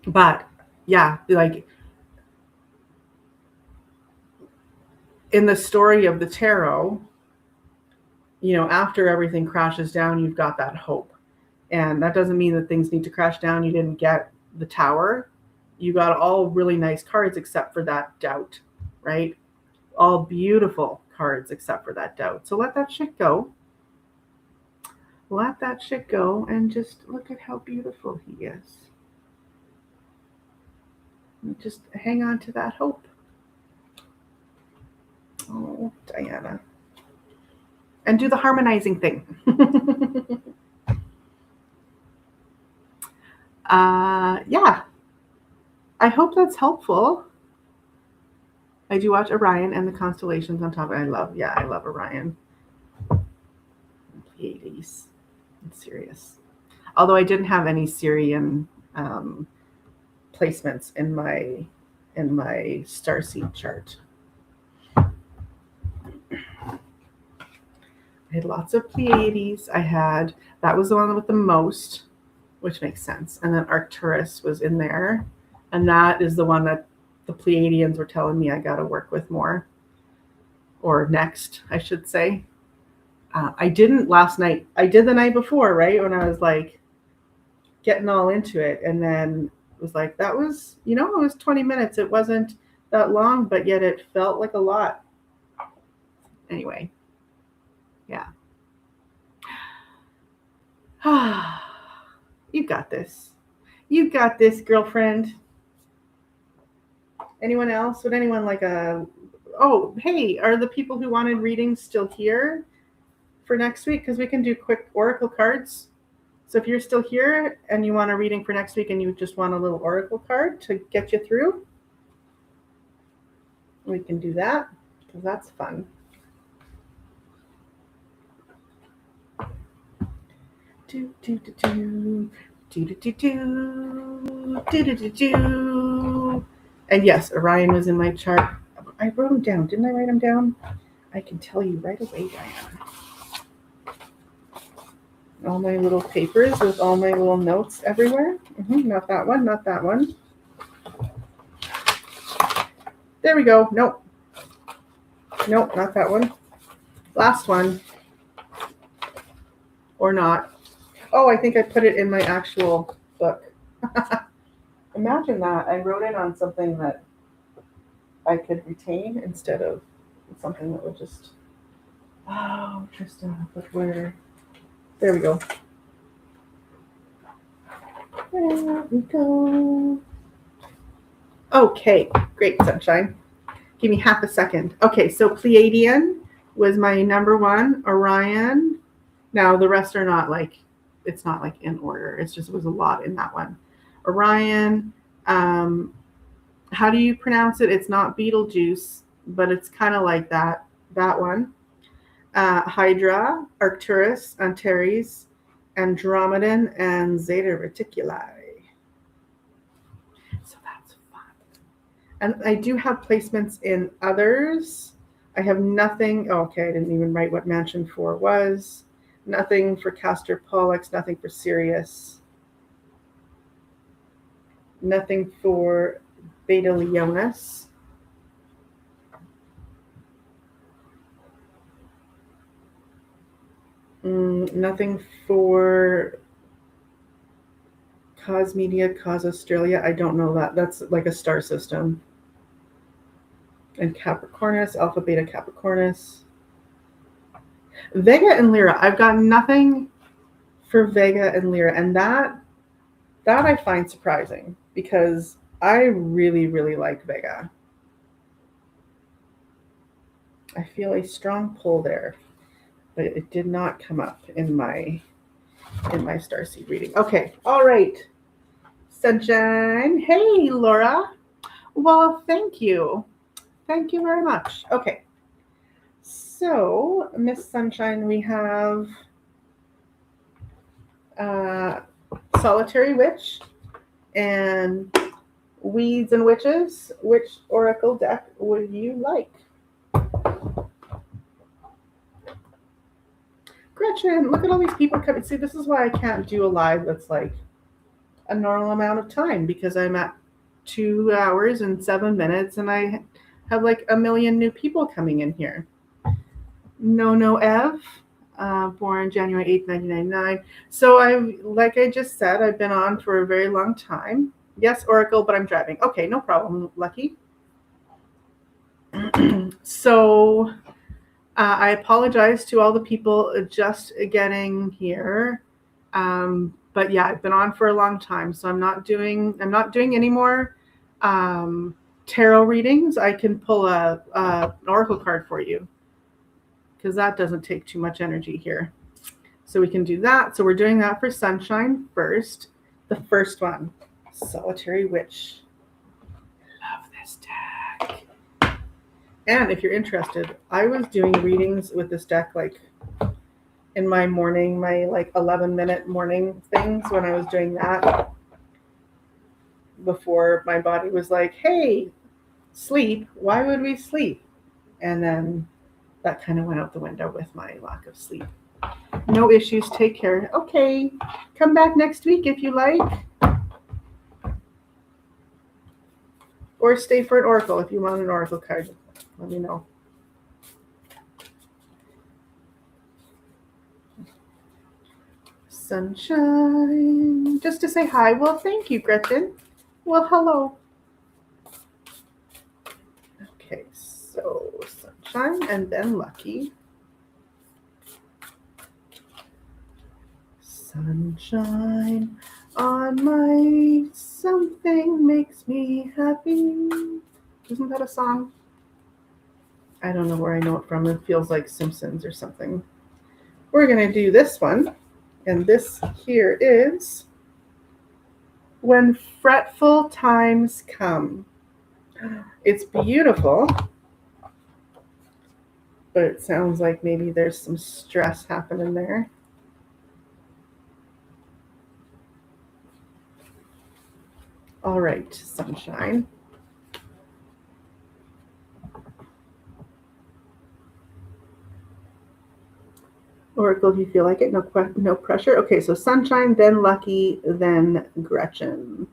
But yeah, in the story of the tarot, after everything crashes down, you've got that hope. And that doesn't mean that things need to crash down. You didn't get the tower. You got all really nice cards except for that doubt, right? All beautiful cards except for that doubt. So let that shit go. Let that shit go and just look at how beautiful he is. And just hang on to that hope. Oh, Diana. And do the harmonizing thing. Yeah. I hope that's helpful. I do watch Orion and the constellations on top. I love Orion. Pleiades. It's serious. Although I didn't have any Sirian placements in my starseed chart. I had lots of Pleiades. That was the one with the most, which makes sense. And then Arcturus was in there. And that is the one that the Pleiadians were telling me I got to work with more. Or next, I should say. I didn't last night. I did the night before, right? When I was getting all into it. And then it was that was, it was 20 minutes. It wasn't that long, but yet it felt like a lot. Anyway. Yeah. You got this. You got this, girlfriend. Anyone else? Would anyone oh, hey, are the people who wanted readings still here for next week? Because we can do quick oracle cards. So if you're still here and you want a reading for next week and you just want a little oracle card to get you through, we can do that because that's fun. Do do do do do do do do do do do. And yes, Orion was in my chart. I wrote him down. Didn't I write him down? I can tell you right away, Diana. All my little papers with all my little notes everywhere. Not that one, not that one. There we go. Nope. Nope, not that one. Last one. Or not. Oh, I think I put it in my actual book. Imagine that. I wrote it on something that I could retain instead of something that would just... Oh, Tristan, but where... There we go. There we go. Okay, great, Sunshine. Give me half a second. Okay, so Pleiadian was my number one. Orion. Now the rest are not like, it's not like in order. It's just, it was a lot in that one. Orion. How do you pronounce it? It's not Beetlejuice, but it's kind of like that one. Hydra, Arcturus, Antares, Andromedan, and Zeta Reticuli. So that's fun. And I do have placements in others. I have nothing. Oh, okay, I didn't even write what Mansion 4 was. Nothing for Castor Pollux, nothing for Sirius. Nothing for Beta Leonis. Nothing for Cos Media, Cos Australia. I don't know that. That's like a star system. And Capricornus, Alpha Beta Capricornus. Vega and Lyra. I've got nothing for Vega and Lyra. And that I find surprising because I really, really like Vega. I feel a strong pull there. But it did not come up in my starseed reading. Okay, all right. Sunshine. Hey, Laura. Well, thank you. Thank you very much. Okay. So, Miss Sunshine, we have Solitary Witch and Weeds and Witches. Which oracle deck would you like? Gretchen, look at all these people coming. See, this is why I can't do a live that's like a normal amount of time because I'm at 2 hours and 7 minutes and I have like a million new people coming in here. No Ev, born January 8th, 1999. So like I just said, I've been on for a very long time. Yes, Oracle, but I'm driving. Okay, no problem, Lucky. So... I apologize to all the people just getting here. But yeah, I've been on for a long time, so I'm not doing any more tarot readings. I can pull an oracle card for you because that doesn't take too much energy here. So we can do that. So we're doing that for Sunshine first. The first one, Solitary Witch. Love this deck. And if you're interested, I was doing readings with this deck like in my morning, my like 11-minute morning things when I was doing that before my body was like, hey, sleep. Why would we sleep? And then that kind of went out the window with my lack of sleep. No issues. Take care. Okay. Come back next week if you like. Or stay for an oracle if you want an oracle card. Let me know. Sunshine. Just to say hi. Well, thank you, Gretchen. Well, hello. Okay, so Sunshine and then Lucky. Sunshine on my something makes me happy. Isn't that a song? I don't know where I know it from. It feels like Simpsons or something. We're going to do this one. And this here is When Fretful Times Come. It's beautiful, but it sounds like maybe there's some stress happening there. All right, sunshine. Oracle, do you feel like it? No pressure. Okay, so sunshine, then lucky, then Gretchen.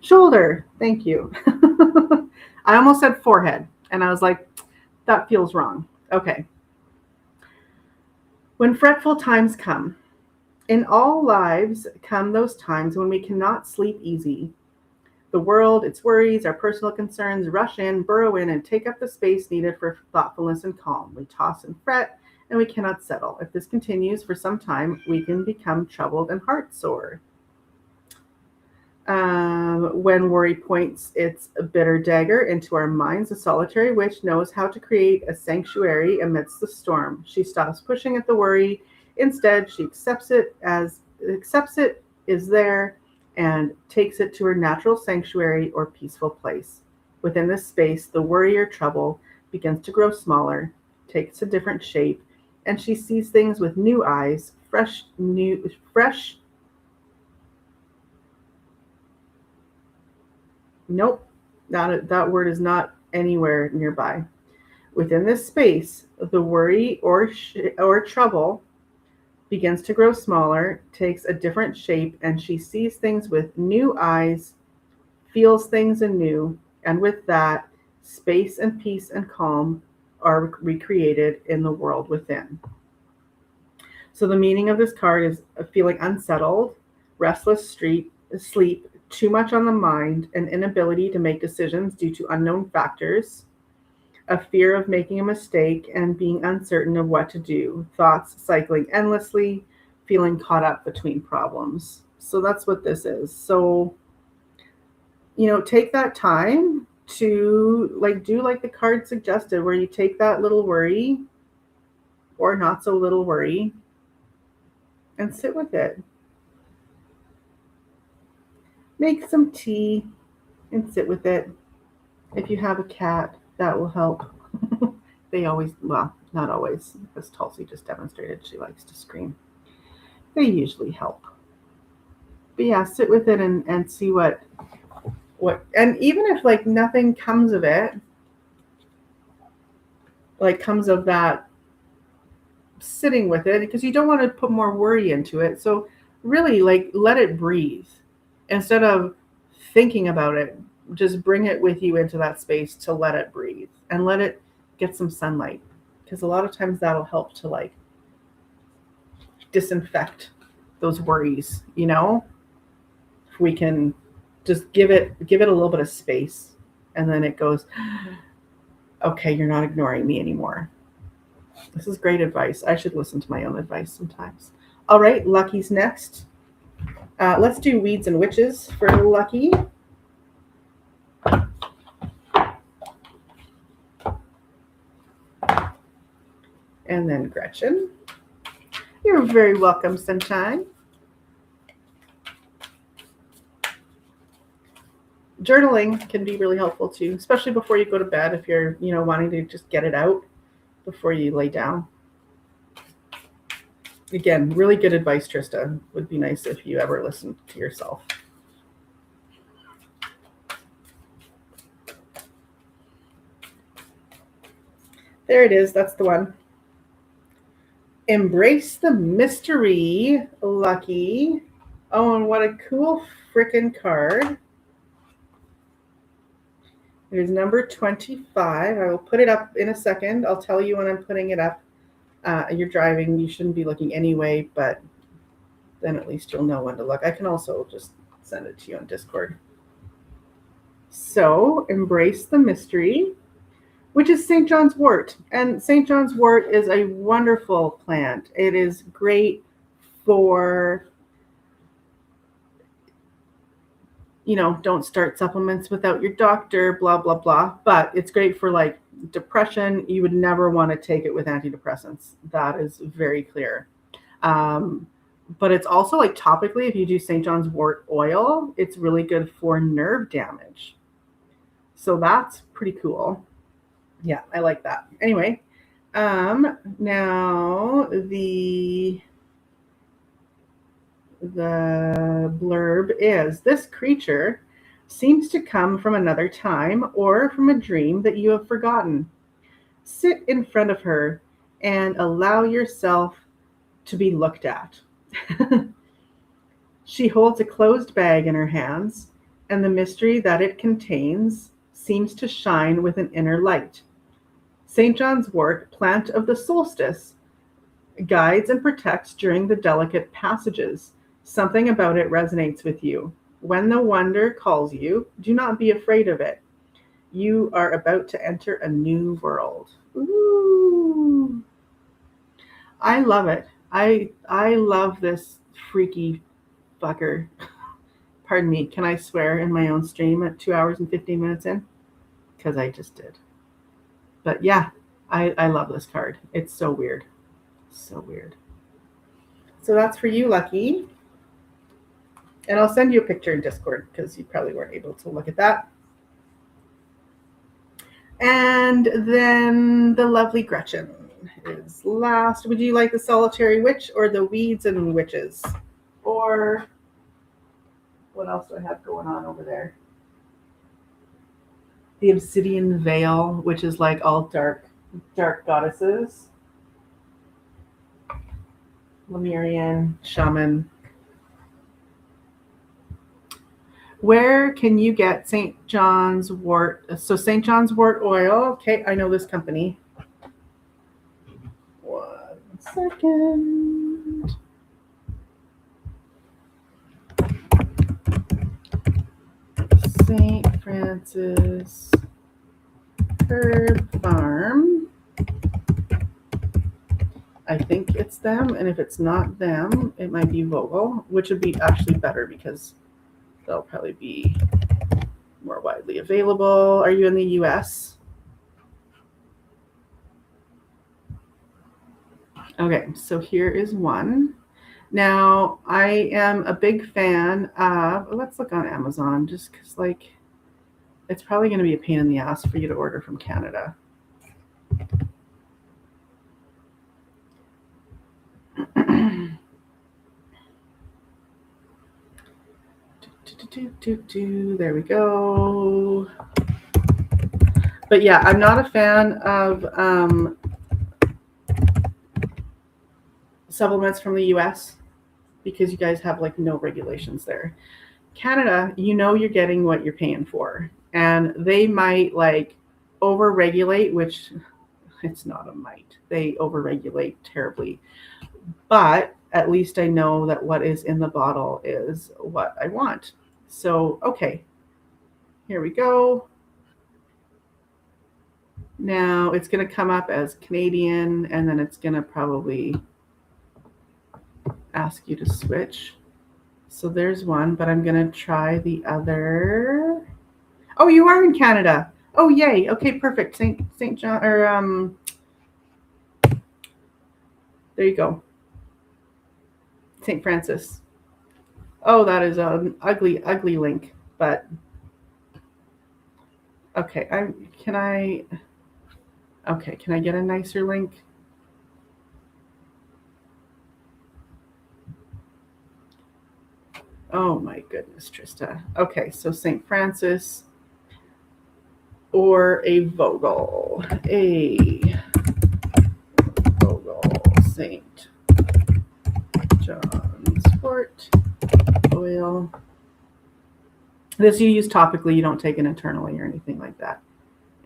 Shoulder, thank you. I almost said forehead, and I was like, that feels wrong. Okay. When fretful times come, in all lives come those times when we cannot sleep easy. The world, its worries, our personal concerns rush in, burrow in, and take up the space needed for thoughtfulness and calm. We toss and fret, and we cannot settle. If this continues for some time, we can become troubled and heart sore. When worry points its bitter dagger into our minds, a solitary witch knows how to create a sanctuary amidst the storm. She stops pushing at the worry. Instead, she accepts it is there and takes it to her natural sanctuary or peaceful place. Within this space, the worry or trouble begins to grow smaller, takes a different shape, and she sees things with new eyes, fresh. Nope, that word is not anywhere nearby. Within this space, the worry or trouble begins to grow smaller, takes a different shape, and she sees things with new eyes, feels things anew, and with that, space and peace and calm are recreated in the world within. So the meaning of this card is feeling unsettled, restless sleep, too much on the mind, an inability to make decisions due to unknown factors, a fear of making a mistake and being uncertain of what to do, thoughts cycling endlessly, feeling caught up between problems. So that's what this is. So, take that time to do like the card suggested, where you take that little worry or not so little worry and sit with it. Make some tea and sit with it. If you have a cat, that will help. They always, well, not always, as Tulsi just demonstrated, she likes to scream. They usually help. But yeah, sit with it and see what, and even if nothing comes of it, comes of that sitting with it, because you don't want to put more worry into it. So really let it breathe. Instead of thinking about it, just bring it with you into that space to let it breathe and let it get some sunlight, because a lot of times that'll help to disinfect those worries. If we can just give it a little bit of space, and then it goes, okay, you're not ignoring me anymore. This is great advice. I should listen to my own advice sometimes. All right, Lucky's next. Let's do Weeds and Witches for Lucky. And then Gretchen. You're very welcome, Sunshine. Journaling can be really helpful too, especially before you go to bed, if you're, wanting to just get it out before you lay down. Again, really good advice, Trista. Would be nice if you ever listened to yourself. There it is. That's the one. Embrace the mystery, Lucky. Oh, and what a cool freaking card. It is number 25. I will put it up in a second. I'll tell you when I'm putting it up. You're driving. You shouldn't be looking anyway, but then at least you'll know when to look. I can also just send it to you on Discord. So, embrace the mystery, which is St. John's wort. And St. John's wort is a wonderful plant. It is great for, don't start supplements without your doctor, blah, blah, blah. But it's great for depression. You would never want to take it with antidepressants. That is very clear. but it's also like topically, if you do St. John's wort oil, it's really good for nerve damage. So that's pretty cool. Yeah, I like that. Anyway, now the blurb is, this creature seems to come from another time or from a dream that you have forgotten. Sit in front of her and allow yourself to be looked at. She holds a closed bag in her hands, and the mystery that it contains seems to shine with an inner light. St. John's wort, plant of the solstice, guides and protects during the delicate passages. Something about it resonates with you. When the wonder calls you, do not be afraid of it. You are about to enter a new world. Ooh. I love it. I love this freaky fucker. Pardon me. Can I swear in my own stream at 2 hours and 15 minutes in? Because I just did. But yeah, I love this card. It's so weird. So weird. So that's for you, Lucky. And I'll send you a picture in Discord because you probably weren't able to look at that. And then the lovely Gretchen is last. Would you like the Solitary Witch or the Weeds and Witches? Or what else do I have going on over there? The Obsidian Veil, which is like all dark goddesses. Lemurian, Shaman. Where can you get St. John's wort? So St. John's wort oil. Okay, I know this company. 1 second. St. Francis Herb Farm. I think it's them, and if it's not them, it might be Vogel, which would be actually better because they'll probably be more widely available. Are you in the US? Okay, so here is one. Now, I am a big fan of, let's look on Amazon just because, like, it's probably going to be a pain in the ass for you to order from Canada. There we go. But yeah, I'm not a fan of supplements from the US because you guys have like no regulations there. Canada, you know you're getting what you're paying for. And they might like over-regulate, which it's not a might. They over-regulate terribly. But at least I know that what is in the bottle is what I want. So, okay, here we go. Now it's going to come up as Canadian, and then it's going to probably ask you to switch. So there's one, but I'm going to try the other. Oh, you are in Canada. Oh, yay. Okay, perfect. St. John, or there you go. St. Francis. Oh, that is an ugly, ugly link, but okay. Can I get a nicer link? Oh my goodness, Trista. Okay, so St. Francis or a Vogel. A Vogel St. John's wort oil. This you use topically, you don't take it internally or anything like that.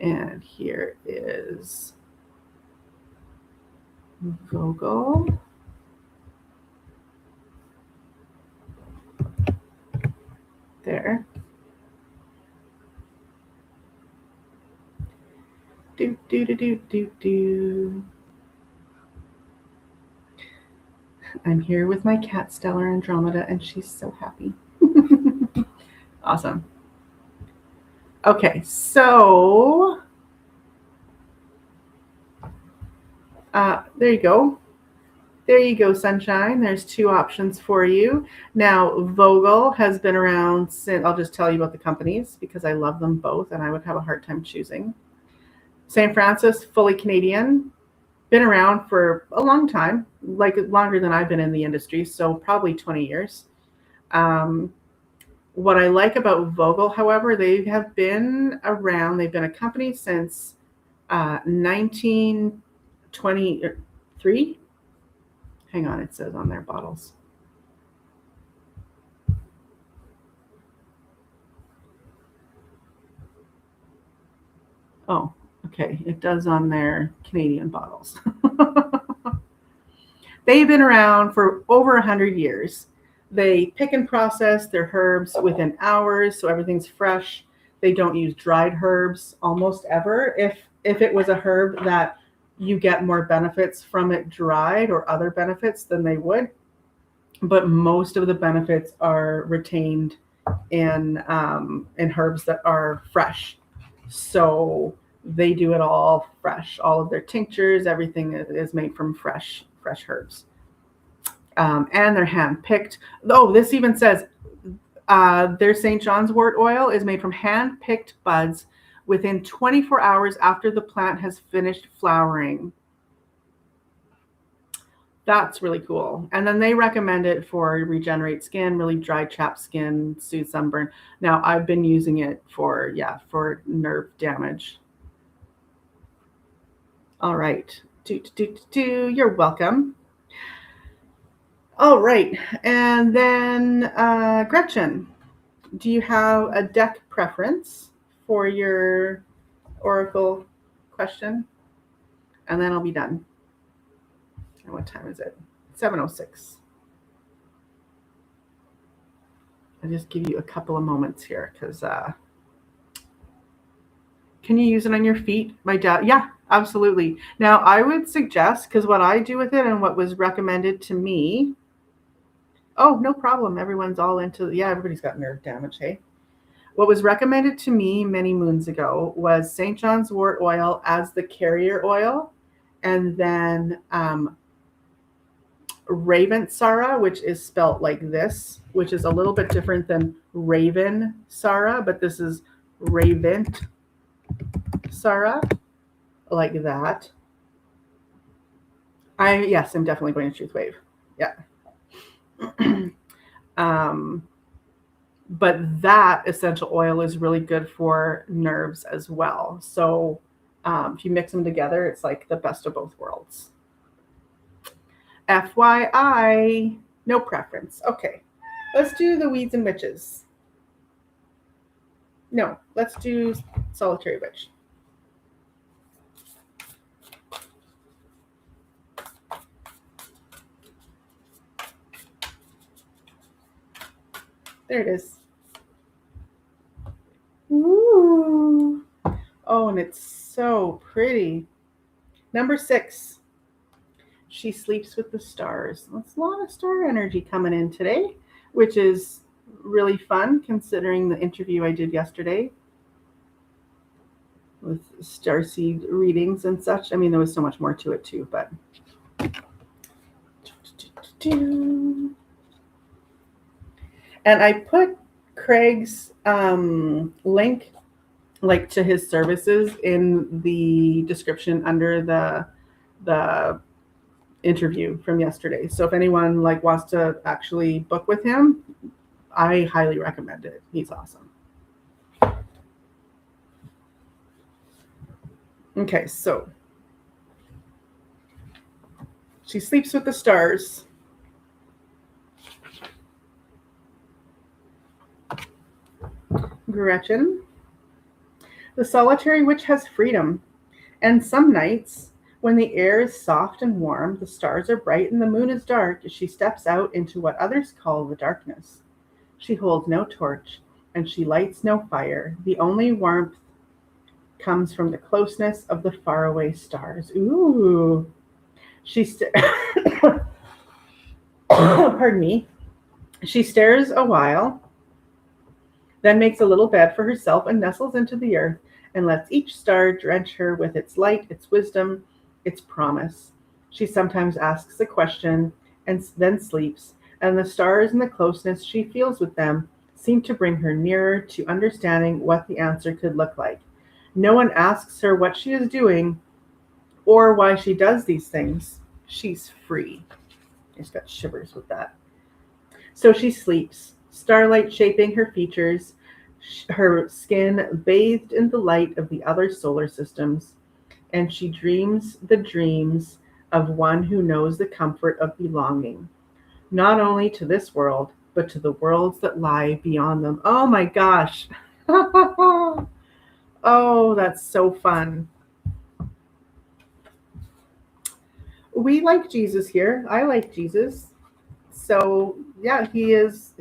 And here is Vogel. There. Do. I'm here with my cat, Stellar Andromeda, and she's so happy. Awesome. Okay, so there you go. There you go, sunshine. There's two options for you. Now, Vogel has been around since, I'll just tell you about the companies because I love them both and I would have a hard time choosing. St. Francis, fully Canadian, been around for a long time, like longer than I've been in the industry, so probably 20 years. Um, what I like about Vogel, however, they have been around, they've been a company since 1923. Hang on, it says on their bottles. Oh, okay. It does on their Canadian bottles. They've been around for over 100 years. They pick and process their herbs within hours, so everything's fresh. They don't use dried herbs almost ever. If it was a herb that you get more benefits from it dried or other benefits, then they would. But most of the benefits are retained in herbs that are fresh. So they do it all fresh. All of their tinctures, everything is made from fresh herbs. And they're hand picked. Oh, this even says their St. John's wort oil is made from hand picked buds within 24 hours after the plant has finished flowering. That's really cool. And then they recommend it for regenerate skin, really dry, chapped skin, soothe sunburn. Now, I've been using it for nerve damage. All right. You're welcome. All right. And then, Gretchen, do you have a deck preference for your oracle question? And then I'll be done. And what time is it? 7:06. I'll just give you a couple of moments here because can you use it on your feet? My dad, yeah, absolutely. Now I would suggest, because what I do with it and what was recommended to me, oh, no problem. Everyone's all into, everybody's got nerve damage, hey? What was recommended to me many moons ago was St. John's wort oil as the carrier oil, and then Ravensara, which is spelt like this, which is a little bit different than Ravensara, but this is Ravensara, like that. I'm definitely going to Truth Wave. Yeah. But that essential oil is really good for nerves as well. So if you mix them together, it's like the best of both worlds. FYI, no preference. Okay, let's do the weeds and witches. No, let's do solitary witch. There it is. Ooh. Oh, and it's so pretty. Number 6. She sleeps with the stars. That's a lot of star energy coming in today, which is really fun considering the interview I did yesterday with starseed readings and such. I mean, there was so much more to it too, but. And I put Craig's link, like to his services, in the description under the interview from yesterday. So if anyone wants to actually book with him, I highly recommend it. He's awesome. Okay, so she sleeps with the stars. Gretchen, the solitary witch has freedom, and some nights, when the air is soft and warm, the stars are bright, and the moon is dark, she steps out into what others call the darkness. She holds no torch, and she lights no fire. The only warmth comes from the closeness of the faraway stars. Ooh. Pardon me. She stares a while, then makes a little bed for herself and nestles into the earth and lets each star drench her with its light, its wisdom, its promise. She sometimes asks a question and then sleeps, and the stars and the closeness she feels with them seem to bring her nearer to understanding what the answer could look like. No one asks her what she is doing or why she does these things. She's free. I just got shivers with that. So she sleeps, starlight shaping her features, her skin bathed in the light of the other solar systems, and she dreams the dreams of one who knows the comfort of belonging, not only to this world, but to the worlds that lie beyond them. Oh my gosh. Oh, that's so fun. We like Jesus here. I like Jesus. So yeah, he is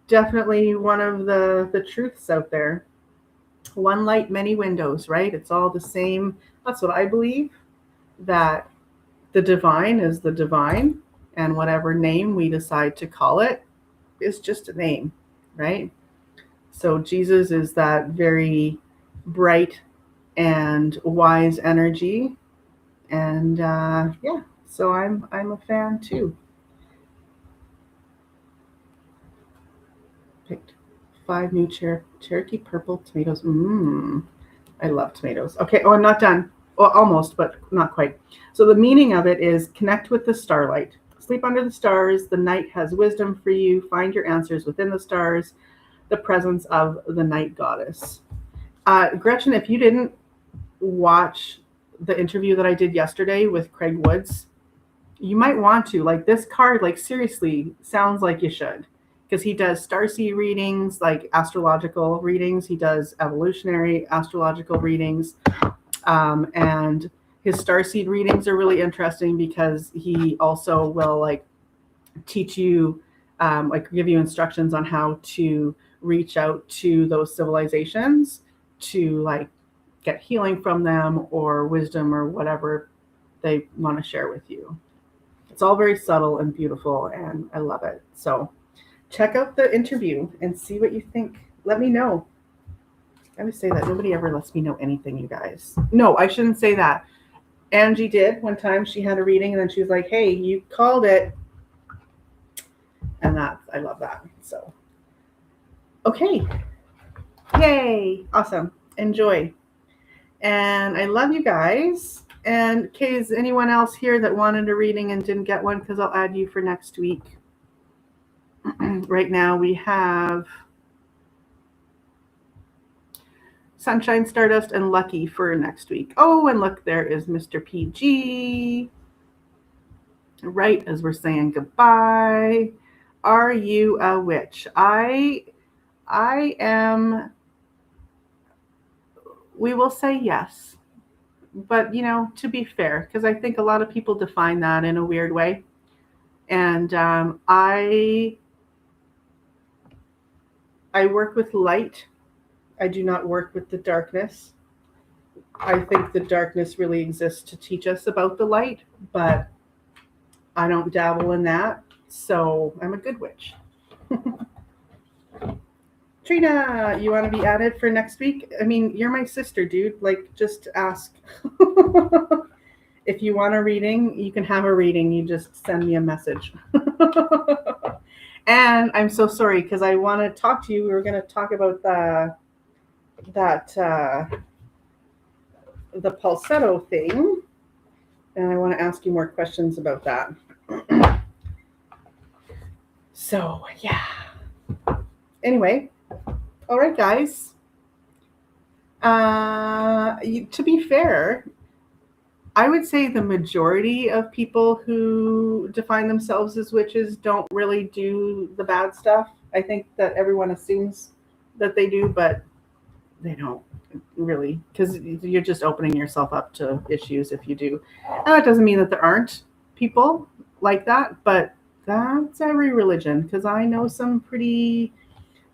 definitely one of the truths out there. One light, many windows, right? It's all the same. That's what I believe, that the divine is the divine, and whatever name we decide to call it is just a name, right? So Jesus is that very bright and wise energy, and yeah, so I'm a fan too. Picked 5 new Cherokee purple tomatoes. I love tomatoes. Okay, oh, I'm not done. Well, almost, but not quite. So the meaning of it is connect with the starlight. Sleep under the stars. The night has wisdom for you. Find your answers within the stars. The presence of the night goddess. Gretchen, if you didn't watch the interview that I did yesterday with Craig Woods, you might want to. Like, this card, like, seriously sounds like you should, because he does starseed readings, like astrological readings. He does evolutionary astrological readings, and his starseed readings are really interesting because he also will like teach you, like give you instructions on how to reach out to those civilizations to like get healing from them or wisdom or whatever they want to share with you. It's all very subtle and beautiful, and I love it. So check out the interview and see what you think. Let me know. I always say that. Nobody ever lets me know anything, you guys. No, I shouldn't say that. Angie did one time. She had a reading, and then she was like, hey, you called it. And that, I love that. So, okay. Yay. Awesome. Enjoy. And I love you guys. And, okay, is anyone else here that wanted a reading and didn't get one? Because I'll add you for next week. Right now we have Sunshine, Stardust, and Lucky for next week. Oh, and look, there is Mr. PG. Right as we're saying goodbye. Are you a witch? I am. We will say yes. But, you know, to be fair, because I think a lot of people define that in a weird way. And I work with light. I do not work with the darkness. I think the darkness really exists to teach us about the light, but I don't dabble in that. So I'm a good witch. Trina, you want to be added for next week? I mean, you're my sister, dude. Like, just ask. If you want a reading, you can have a reading. You just send me a message. And I'm so sorry because I want to talk to you. We were going to talk about the falsetto thing, and I want to ask you more questions about that. So yeah. Anyway, all right, guys. To be fair, I would say the majority of people who define themselves as witches don't really do the bad stuff. I think that everyone assumes that they do, but they don't really, because you're just opening yourself up to issues if you do. And that doesn't mean that there aren't people like that, but that's every religion, because I know some pretty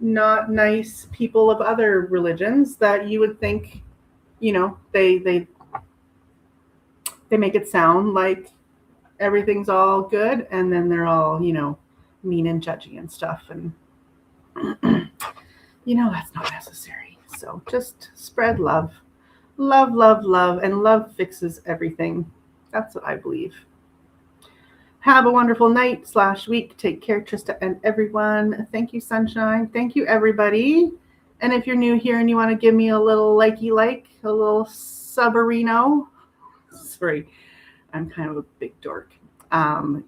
not nice people of other religions that you would think, you know, they make it sound like everything's all good, and then they're all, you know, mean and judgy and stuff, and you know, that's not necessary. So just spread love. Love, love, love, and love fixes everything. That's what I believe. Have a wonderful night / week. Take care, Trista and everyone. Thank you, Sunshine. Thank you, everybody. And if you're new here and you want to give me a little likey like, a little subarino, sorry, I'm kind of a big dork.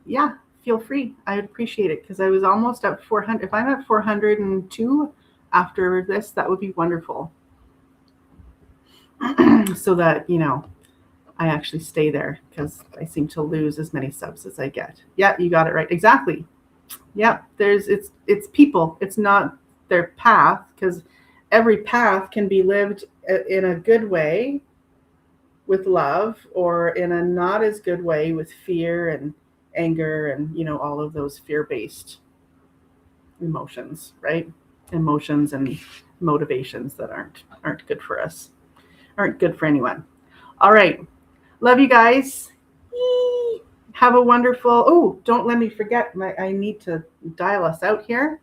Yeah, feel free. I'd appreciate it because I was almost at 400. If I'm at 402 after this, that would be wonderful. So that, I actually stay there because I seem to lose as many subs as I get. Yeah, you got it right. Exactly. Yeah, it's people. It's not their path, because every path can be lived in a good way with love, or in a not as good way with fear and anger and all of those fear-based emotions, right? Emotions and motivations that aren't good for us, aren't good for anyone. All right. Love you guys. Have a wonderful, don't let me forget, I need to dial us out here.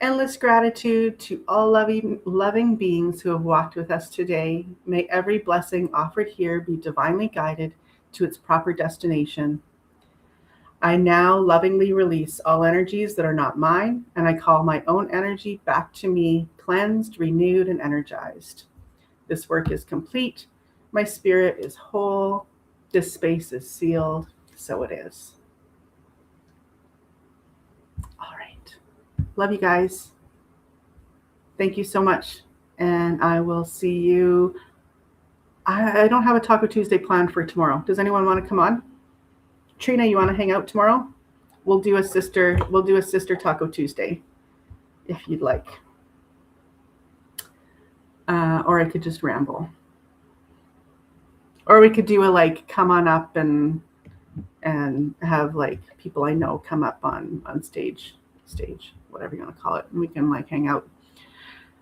Endless gratitude to all loving beings who have walked with us today. May every blessing offered here be divinely guided to its proper destination. I now lovingly release all energies that are not mine, and I call my own energy back to me, cleansed, renewed, and energized. This work is complete. My spirit is whole. This space is sealed. So it is. All right. Love you guys. Thank you so much. And I will see you. I don't have a Taco Tuesday planned for tomorrow. Does anyone want to come on? Trina, you want to hang out tomorrow? We'll do a sister Taco Tuesday, if you'd like. Or I could just ramble. Or we could do a come on up and have people I know come up on stage, whatever you want to call it, and we can hang out.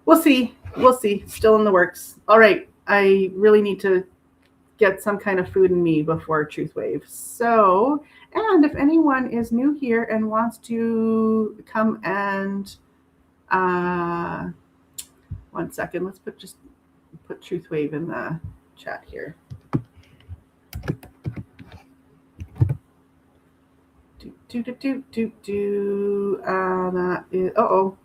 We'll see. Still in the works. All right. I really need to get some kind of food in me before Truth Wave. So, and if anyone is new here and wants to come and, 1 second, let's put Truth Wave in the chat here. That is, uh-oh.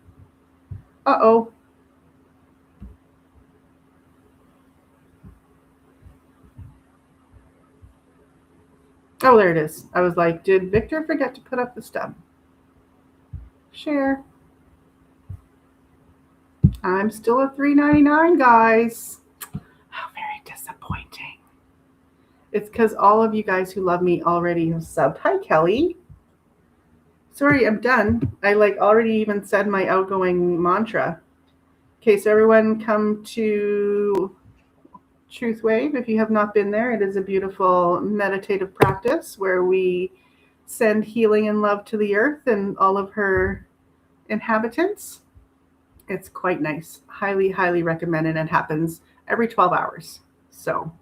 Oh, there it is. I was like, did Victor forget to put up the stub? Share. I'm still at $3.99, guys. How very disappointing. It's because all of you guys who love me already have subbed. Hi, Kelly. Sorry, I'm done. I already even said my outgoing mantra. Okay, so everyone come to Truth Wave. If you have not been there, it is a beautiful meditative practice where we send healing and love to the earth and all of her inhabitants. It's quite nice. Highly, highly recommended. It happens every 12 hours. So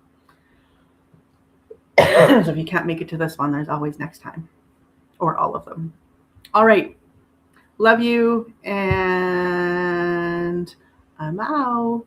if you can't make it to this one, there's always next time, or all of them. All right. Love you, and I'm out.